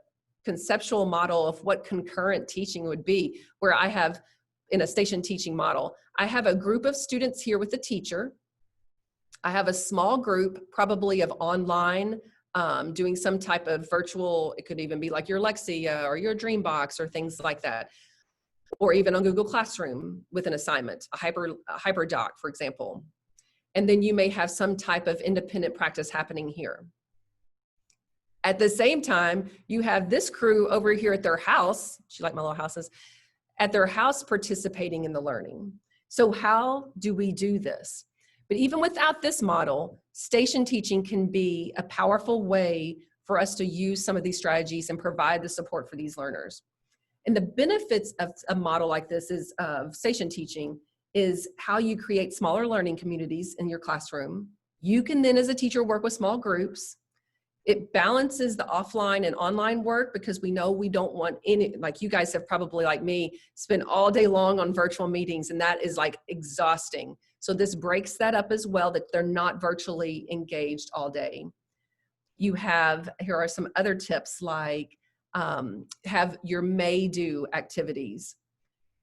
conceptual model of what concurrent teaching would be, where I have, in a station teaching model, I have a group of students here with the teacher. I have a small group, probably of online, doing some type of virtual, it could even be like your Lexia or your Dreambox or things like that, or even on Google Classroom with an assignment, a HyperDoc, for example. And then you may have some type of independent practice happening here. At the same time, you have this crew over here at their house, she like my little houses, at their house participating in the learning. So how do we do this? But even without this model, station teaching can be a powerful way for us to use some of these strategies and provide the support for these learners. And the benefits of a model like this is of station teaching is how you create smaller learning communities in your classroom. You can then, as a teacher, work with small groups. It balances the offline and online work because we know we don't want any, like you guys have probably, like me, spent all day long on virtual meetings, and that is like exhausting. So this breaks that up as well, that they're not virtually engaged all day. You have, here are some other tips, like have your may do activities.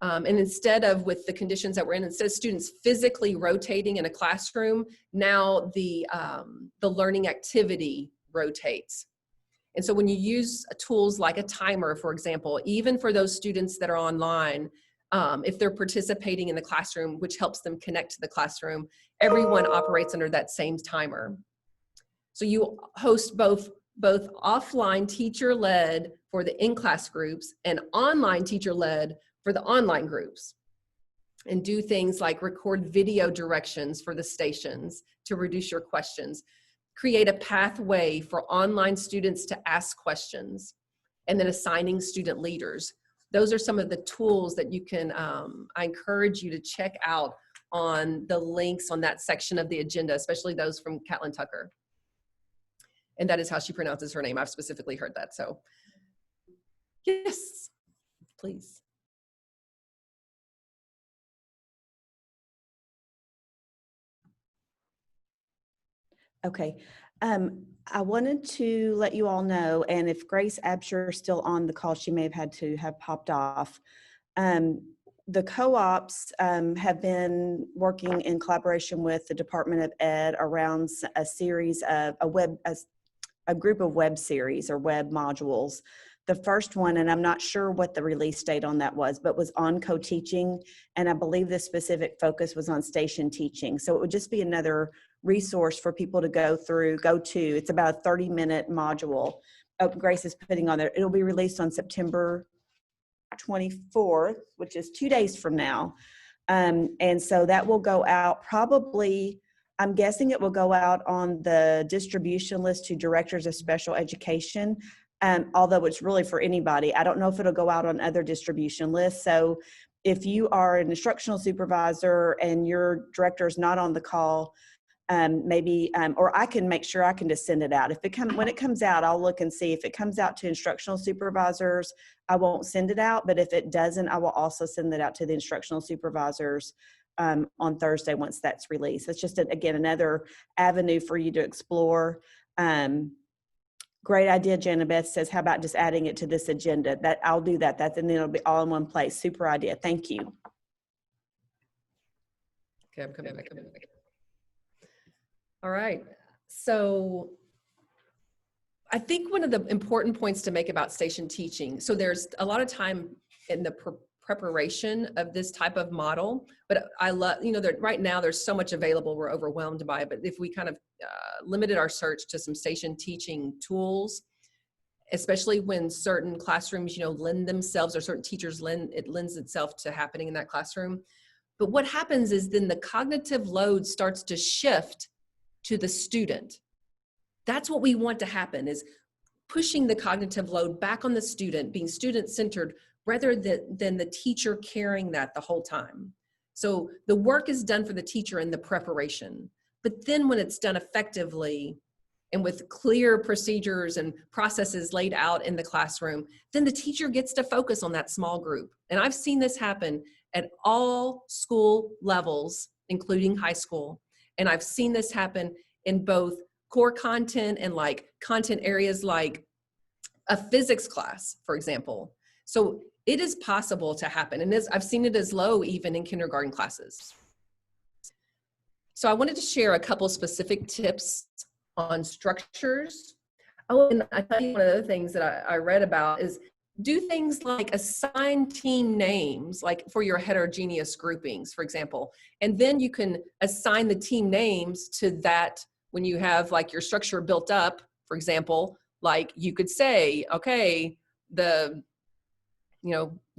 And instead of, with the conditions that we're in, instead of students physically rotating in a classroom, now the learning activity rotates. And so when you use tools like a timer, for example, even for those students that are online, if they're participating in the classroom, which helps them connect to the classroom, everyone operates under that same timer. So you host both offline teacher-led for the in-class groups and online teacher-led for the online groups, and do things like record video directions for the stations to reduce your questions. Create a pathway for online students to ask questions, and then assigning student leaders. Those are some of the tools that you can, I encourage you to check out on the links on that section of the agenda, especially those from Catlin Tucker. And that is how she pronounces her name. I've specifically heard that, so. Yes, please. Okay. I wanted to let you all know, and if Grace Absher is still on the call, she may have had to have popped off. The co-ops have been working in collaboration with the Department of Ed around a series of a group of web series or web modules. The first one, and I'm not sure what the release date on that was, but was on co-teaching, and I believe the specific focus was on station teaching. So it would just be another resource for people to go to. It's about a 30-minute module. Oh, Grace is putting on there. It'll be released on September 24th, which is 2 days from now. And so that will go out probably, I'm guessing it will go out on the distribution list to directors of special education. Although it's really for anybody. I don't know if it'll go out on other distribution lists. So if you are an instructional supervisor and your director is not on the call, maybe, or I can make sure I can just send it out. When it comes out, I'll look and see if it comes out to instructional supervisors, I won't send it out, but if it doesn't, I will also send it out to the instructional supervisors on Thursday once that's released. It's just, again, another avenue for you to explore. Great idea, Jana Beth says, how about just adding it to this agenda? That I'll do that. And then it'll be all in one place. Super idea. Thank you. Okay, I'm coming back. All right. So I think one of the important points to make about station teaching, so there's a lot of time in the preparation of this type of model, but I love, that right now there's so much available, we're overwhelmed by it, but if we kind of limited our search to some station teaching tools, especially when certain classrooms, lend themselves, or certain teachers it lends itself to happening in that classroom. But what happens is then the cognitive load starts to shift to the student. That's what we want to happen, is pushing the cognitive load back on the student, being student-centered, rather than the teacher carrying that the whole time. So the work is done for the teacher in the preparation, but then when it's done effectively and with clear procedures and processes laid out in the classroom, then the teacher gets to focus on that small group. And I've seen this happen at all school levels, including high school. And I've seen this happen in both core content and like content areas like a physics class, for example. So it is possible to happen. And I've seen it as low even in kindergarten classes. So I wanted to share a couple specific tips on structures. Oh, and I tell you, one of the things that I read about is do things like assign team names, like for your heterogeneous groupings, for example. And then you can assign the team names to that when you have like your structure built up, for example, like you could say, okay, the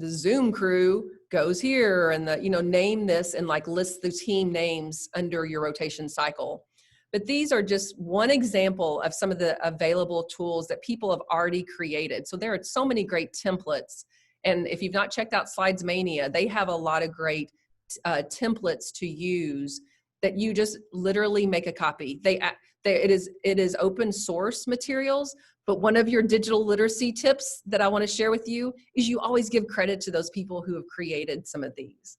Zoom crew goes here, and name this and like list the team names under your rotation cycle. But these are just one example of some of the available tools that people have already created. So there are so many great templates. And if you've not checked out Slides Mania, they have a lot of great templates to use that you just literally make a copy. It is open source materials, but one of your digital literacy tips that I want to share with you is you always give credit to those people who have created some of these.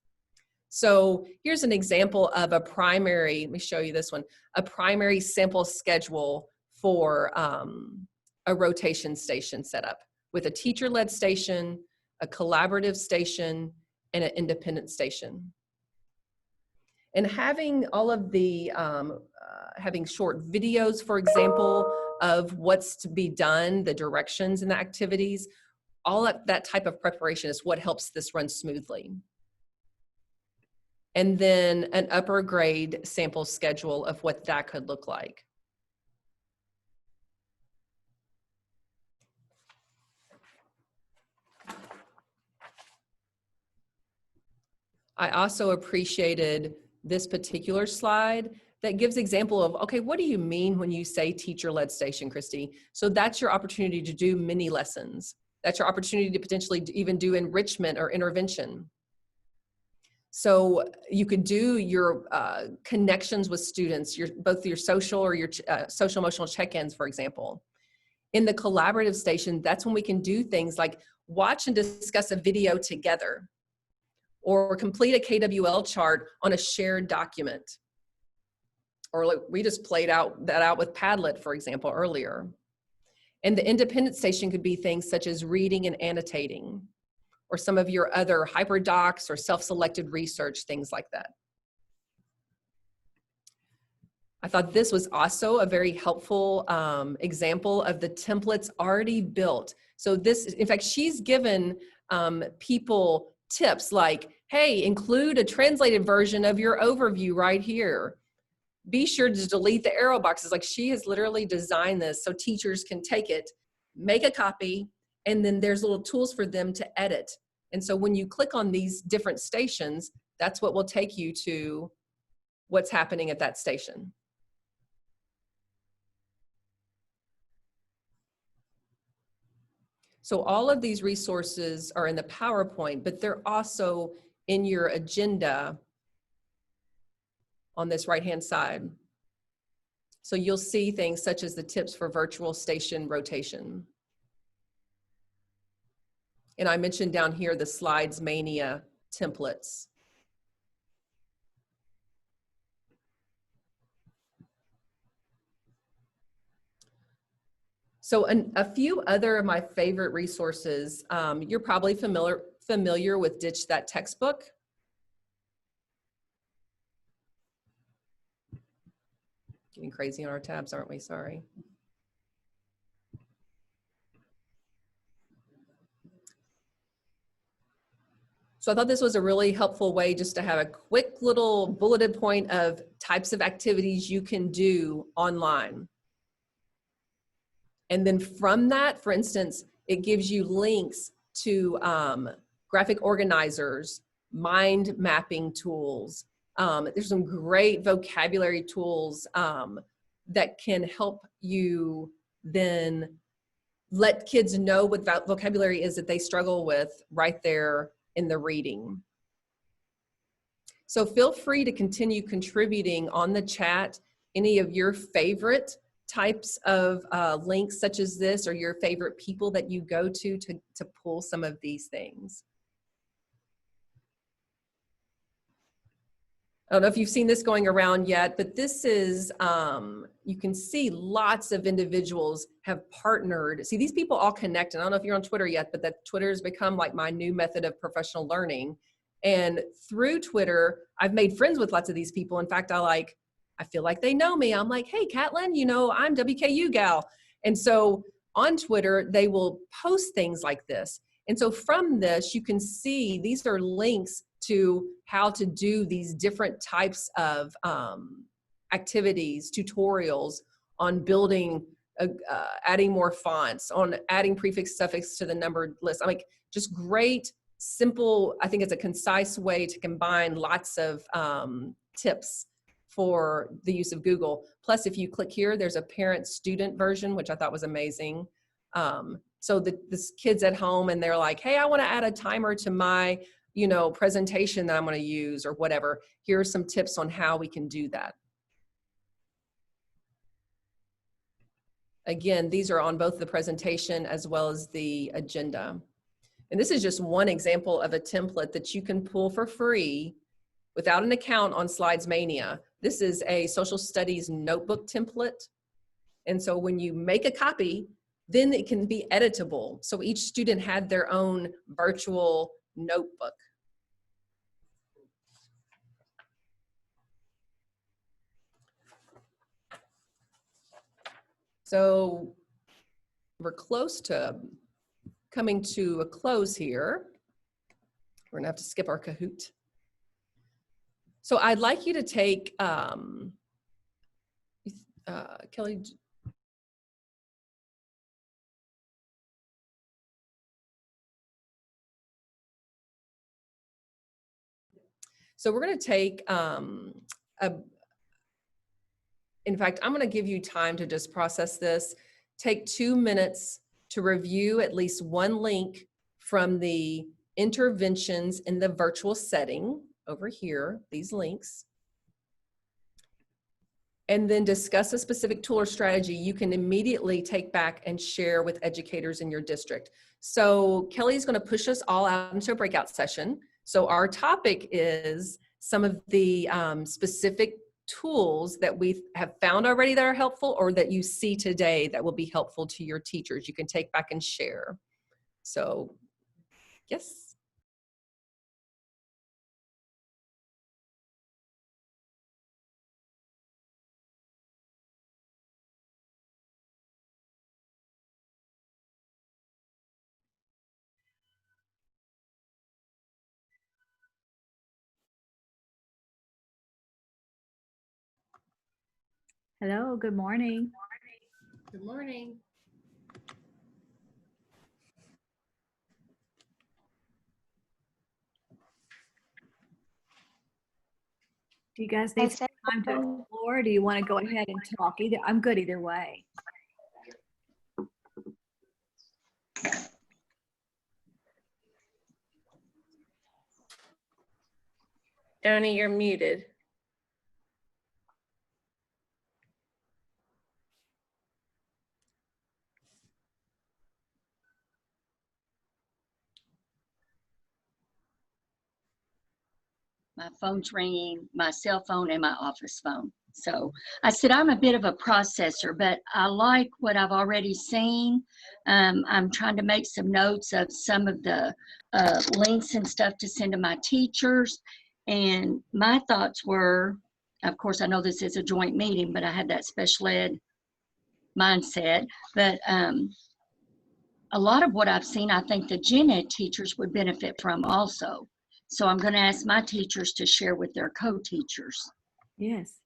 So here's an example of a primary, let me show you this one, a primary sample schedule for a rotation station setup with a teacher-led station, a collaborative station, and an independent station. And having all of the, having short videos, for example, of what's to be done, the directions and the activities, all of that type of preparation is what helps this run smoothly. And then an upper grade sample schedule of what that could look like. I also appreciated this particular slide that gives example of, okay, what do you mean when you say teacher-led station, Christy? So that's your opportunity to do mini lessons. That's your opportunity to potentially even do enrichment or intervention. So you could do your connections with students, both your social or your social emotional check-ins, for example. In the collaborative station, that's when we can do things like watch and discuss a video together, or complete a KWL chart on a shared document. Or like we just played that out with Padlet, for example, earlier. And the independent station could be things such as reading and annotating, or some of your other hyperdocs or self-selected research, things like that. I thought this was also a very helpful example of the templates already built. So this, in fact, she's given people tips like, hey, include a translated version of your overview right here. Be sure to delete the arrow boxes. Like, she has literally designed this so teachers can take it, make a copy, and then there's little tools for them to edit. And so when you click on these different stations, that's what will take you to what's happening at that station. So all of these resources are in the PowerPoint, but they're also in your agenda on this right-hand side. So you'll see things such as the tips for virtual station rotation. And I mentioned down here the Slides Mania templates. So a few other of my favorite resources, you're probably familiar with Ditch That Textbook. Getting crazy on our tabs, aren't we? Sorry. So I thought this was a really helpful way just to have a quick little bulleted point of types of activities you can do online. And then from that, for instance, it gives you links to graphic organizers, mind mapping tools. There's some great vocabulary tools that can help you then let kids know what vocabulary is that they struggle with right there in the reading. So feel free to continue contributing on the chat any of your favorite types of links such as this, or your favorite people that you go to pull some of these things. I don't know if you've seen this going around yet, but this is, you can see lots of individuals have partnered. See, these people all connect, and I don't know if you're on Twitter yet, but that Twitter has become like my new method of professional learning. And through Twitter, I've made friends with lots of these people. In fact, I feel like they know me. I'm like, hey, Catlin, you know, I'm WKU gal. And so on Twitter, they will post things like this. And so from this, you can see these are links to how to do these different types of activities, tutorials on building, adding more fonts, on adding prefix, suffix to the numbered list. I'm like, just great, simple, I think it's a concise way to combine lots of tips for the use of Google. Plus, if you click here, there's a parent-student version, which I thought was amazing. So this kid's at home and they're like, hey, I want to add a timer to my, you know, presentation that I'm going to use or whatever. Here are some tips on how we can do that. Again, these are on both the presentation as well as the agenda. And this is just one example of a template that you can pull for free without an account on Slides Mania. This is a social studies notebook template. And so when you make a copy, then it can be editable. So each student had their own virtual notebook. So we're close to coming to a close here. We're gonna have to skip our Kahoot. So I'd like you to take, Kelly. So we're gonna take, in fact, I'm gonna give you time to just process this. Take 2 minutes to review at least one link from the interventions in the virtual setting over here, these links. And then discuss a specific tool or strategy you can immediately take back and share with educators in your district. So Kelly's gonna push us all out into a breakout session. So our topic is some of the specific tools that we have found already that are helpful or that you see today that will be helpful to your teachers. You can take back and share. So, yes. Hello, good morning. Good morning. Do you guys need some time to explore, or do you want to go ahead and talk? I'm good either way. Donnie, you're muted. My phone's ringing, my cell phone and my office phone. So I said, I'm a bit of a processor, but I like what I've already seen. I'm trying to make some notes of some of the links and stuff to send to my teachers. And my thoughts were, of course, I know this is a joint meeting, but I had that special ed mindset. But a lot of what I've seen, I think the gen ed teachers would benefit from also. So I'm going to ask my teachers to share with their co-teachers. Yes.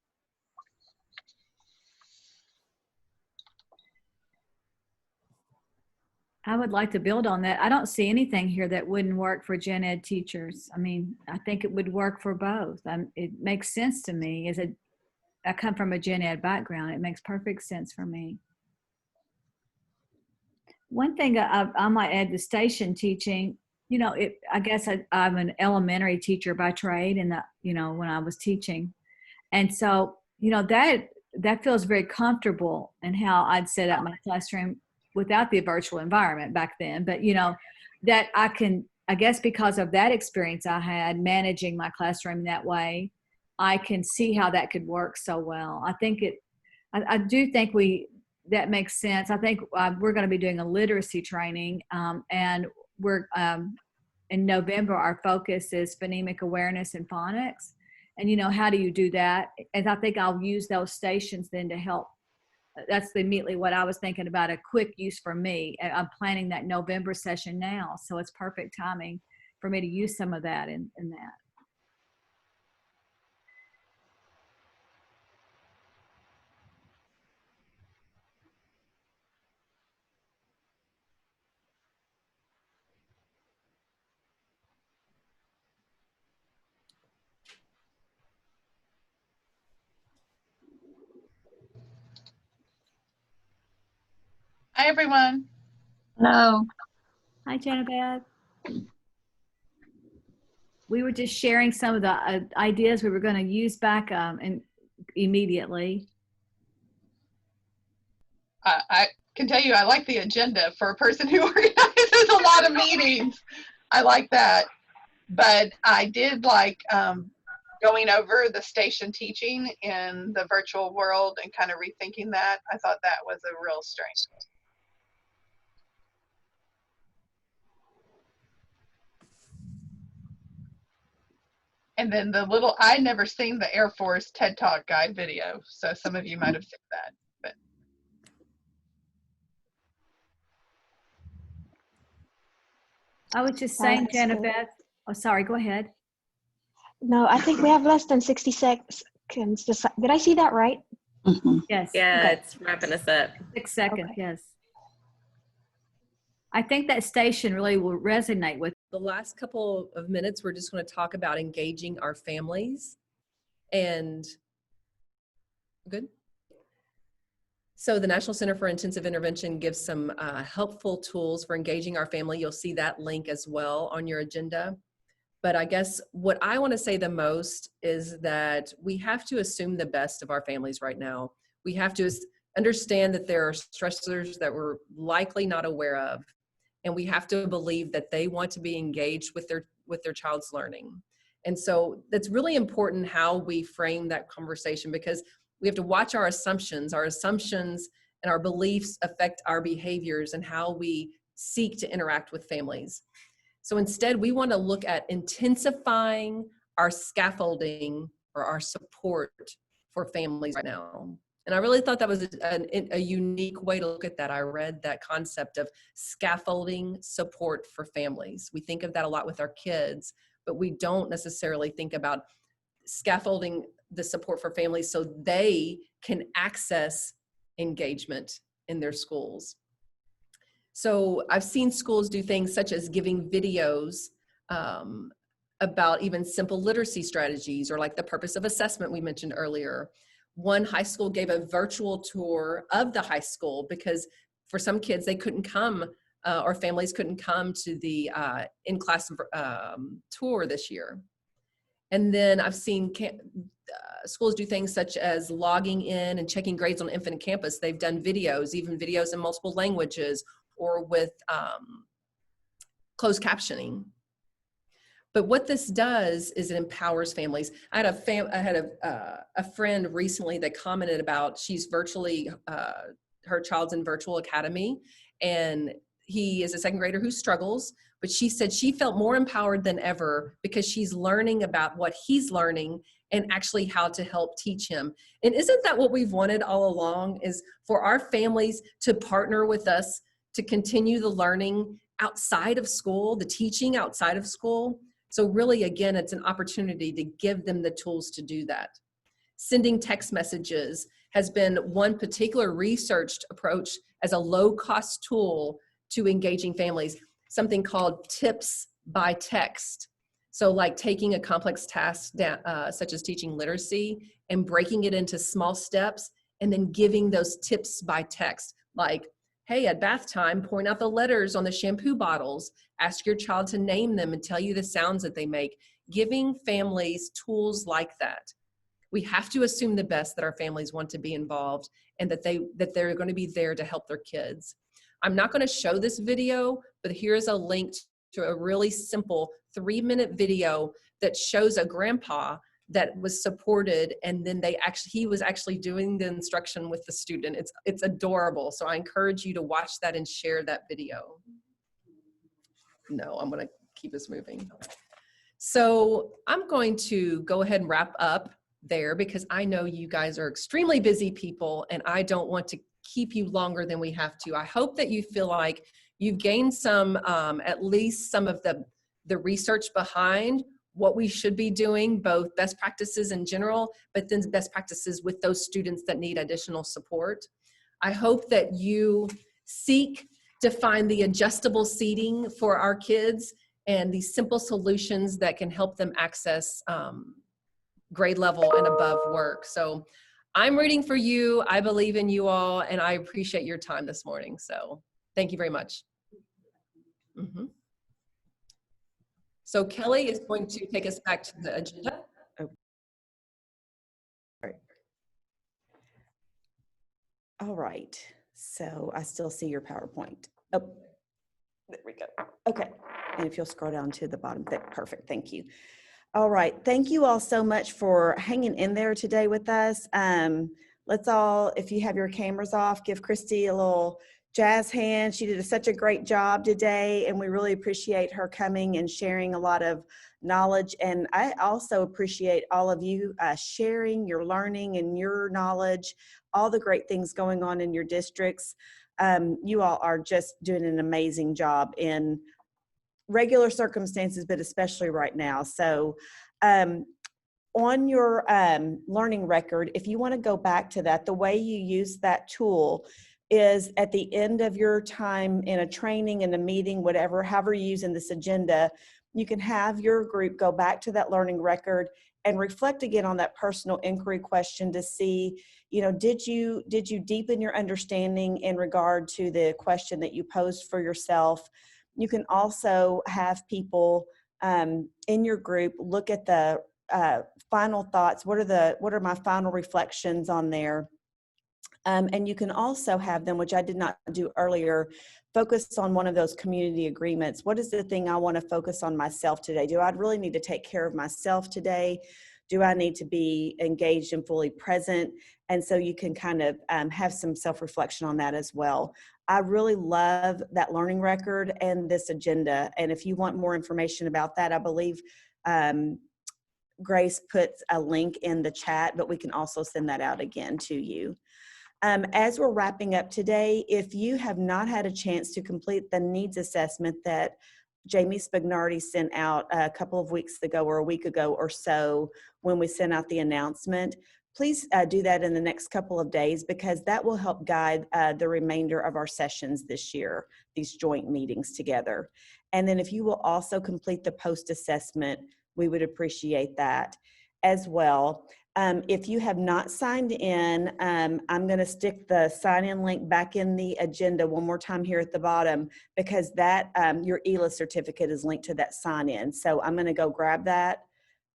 I would like to build on that. I don't see anything here that wouldn't work for gen ed teachers. I mean, I think it would work for both. It makes sense to me. I come from a gen ed background. It makes perfect sense for me. One thing I might add to station teaching, you know, I guess I'm an elementary teacher by trade, and when I was teaching, and so that feels very comfortable in how I'd set up my classroom without the virtual environment back then. But that I guess because of that experience I had managing my classroom that way, I can see how that could work so well. I do think that makes sense. I think we're going to be doing a literacy training, and we're in November, our focus is phonemic awareness and phonics. And how do you do that? And I think I'll use those stations then to help. That's immediately what I was thinking about, a quick use for me. I'm planning that November session now, so it's perfect timing for me to use some of that in that. Hi, everyone. Hello. Hi, Genevieve. We were just sharing some of the ideas we were going to use back and immediately. I can tell you I like the agenda for a person who organizes a lot of meetings. I like that. But I did like going over the station teaching in the virtual world and kind of rethinking that. I thought that was a real strength. And then I'd never seen the Air Force TED Talk guide video. So some of you might have seen that. But I was just saying, Jennifer. Oh, sorry, go ahead. No, I think we have less than 60 seconds. Did I see that right? Yes. yeah, Okay. it's wrapping us up. 6 seconds, yes. I think that station really will resonate with. The last couple of minutes, we're just going to talk about engaging our families. And good. So the National Center for Intensive Intervention gives some helpful tools for engaging our family. You'll see that link as well on your agenda. But I guess what I want to say the most is that we have to assume the best of our families right now. We have to understand that there are stressors that we're likely not aware of. And we have to believe that they want to be engaged with their child's learning. And so that's really important how we frame that conversation, because we have to watch our assumptions. Our assumptions and our beliefs affect our behaviors and how we seek to interact with families. So instead, we want to look at intensifying our scaffolding or our support for families right now. And I really thought that was a unique way to look at that. I read that concept of scaffolding support for families. We think of that a lot with our kids, but we don't necessarily think about scaffolding the support for families so they can access engagement in their schools. So I've seen schools do things such as giving videos about even simple literacy strategies, or like the purpose of assessment we mentioned earlier. One high school gave a virtual tour of the high school because for some kids, they couldn't come or families couldn't come to the in-class tour this year. And then I've seen schools do things such as logging in and checking grades on Infinite Campus. They've done videos, even videos in multiple languages or with closed captioning. But what this does is it empowers families. I had a friend recently that commented about she's virtually, her child's in virtual academy, and he is a second grader who struggles, but she said she felt more empowered than ever because she's learning about what he's learning and actually how to help teach him. And isn't that what we've wanted all along, is for our families to partner with us to continue the learning outside of school, the teaching outside of school? So really, again, it's an opportunity to give them the tools to do that. Sending text messages has been one particular researched approach as a low-cost tool to engaging families, something called tips by text. So like taking a complex task such as teaching literacy and breaking it into small steps and then giving those tips by text, like, hey, at bath time, point out the letters on the shampoo bottles, ask your child to name them and tell you the sounds that they make. Giving families tools like that. We have to assume the best, that our families want to be involved and that they're going to be there to help their kids. I'm not going to show this video, but here's a link to a really simple 3-minute video that shows a grandpa that was supported, and then he was actually doing the instruction with the student. It's adorable. So I encourage you to watch that and share that video. No, I'm going to keep this moving. So I'm going to go ahead and wrap up there because I know you guys are extremely busy people and I don't want to keep you longer than we have to. I hope that you feel like you've gained some, at least some of the research behind what we should be doing, both best practices in general, but then best practices with those students that need additional support. I hope that you seek to find the adjustable seating for our kids and these simple solutions that can help them access grade level and above work. So I'm rooting for you. I believe in you all, and I appreciate your time this morning. So thank you very much. So Kelly is going to take us back to the agenda. All right. So I still see your PowerPoint. Oh, there we go. Okay. And if you'll scroll down to the bottom, perfect. Thank you. All right. Thank you all so much for hanging in there today with us. Let's all, if you have your cameras off, give Christy a little jazz hand. She did such a great job today, and we really appreciate her coming and sharing a lot of knowledge. And I also appreciate all of you sharing your learning and your knowledge, all the great things going on in your districts. You all are just doing an amazing job in regular circumstances, but especially right now. So on your learning record, if you want to go back to that, the way you use that tool is at the end of your time in a training, in a meeting, whatever, however you're using this agenda, you can have your group go back to that learning record and reflect again on that personal inquiry question to see, you know, did you deepen your understanding in regard to the question that you posed for yourself? You can also have people in your group look at the final thoughts. What are my final reflections on there? And you can also have them, which I did not do earlier, focus on one of those community agreements. What is the thing I want to focus on myself today? Do I really need to take care of myself today? Do I need to be engaged and fully present? And so you can kind of have some self-reflection on that as well. I really love that learning record and this agenda. And if you want more information about that, I believe Grace puts a link in the chat, but we can also send that out again to you. As we're wrapping up today, if you have not had a chance to complete the needs assessment that Jamie Spagnardi sent out a couple of weeks ago or a week ago or so when we sent out the announcement, please do that in the next couple of days, because that will help guide the remainder of our sessions this year, these joint meetings together. And then if you will also complete the post-assessment, we would appreciate that as well. If you have not signed in, I'm going to stick the sign-in link back in the agenda one more time here at the bottom, because that your ELA certificate is linked to that sign-in. So I'm going to go grab that.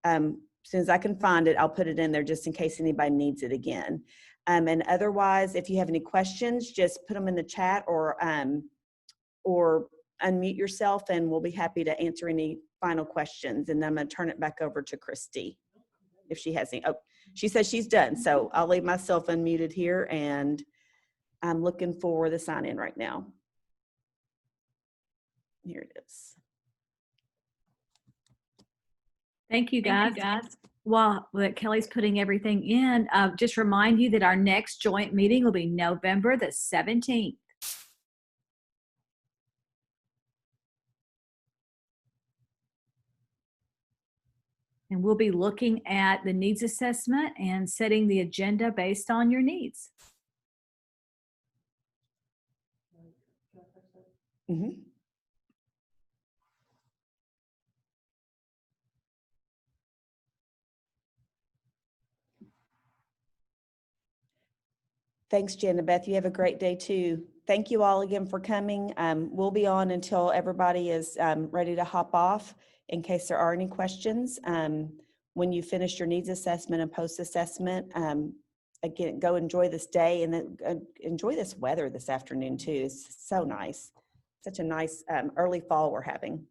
As soon as I can find it, I'll put it in there just in case anybody needs it again. And otherwise, if you have any questions, just put them in the chat or unmute yourself, and we'll be happy to answer any final questions. And I'm going to turn it back over to Christy if she has any. Oh, she says she's done. So I'll leave myself unmuted here, and I'm looking for the sign in right now. Here it is. Thank you, guys. While Kelly's putting everything in, just remind you that our next joint meeting will be November the 17th. And we'll be looking at the needs assessment and setting the agenda based on your needs. Mm-hmm. Thanks, Beth. You have a great day too. Thank you all again for coming. We'll be on until everybody is ready to hop off in case there are any questions. When you finish your needs assessment and post-assessment, again, go enjoy this day, and then enjoy this weather this afternoon too. It's so nice. Such a nice early fall we're having.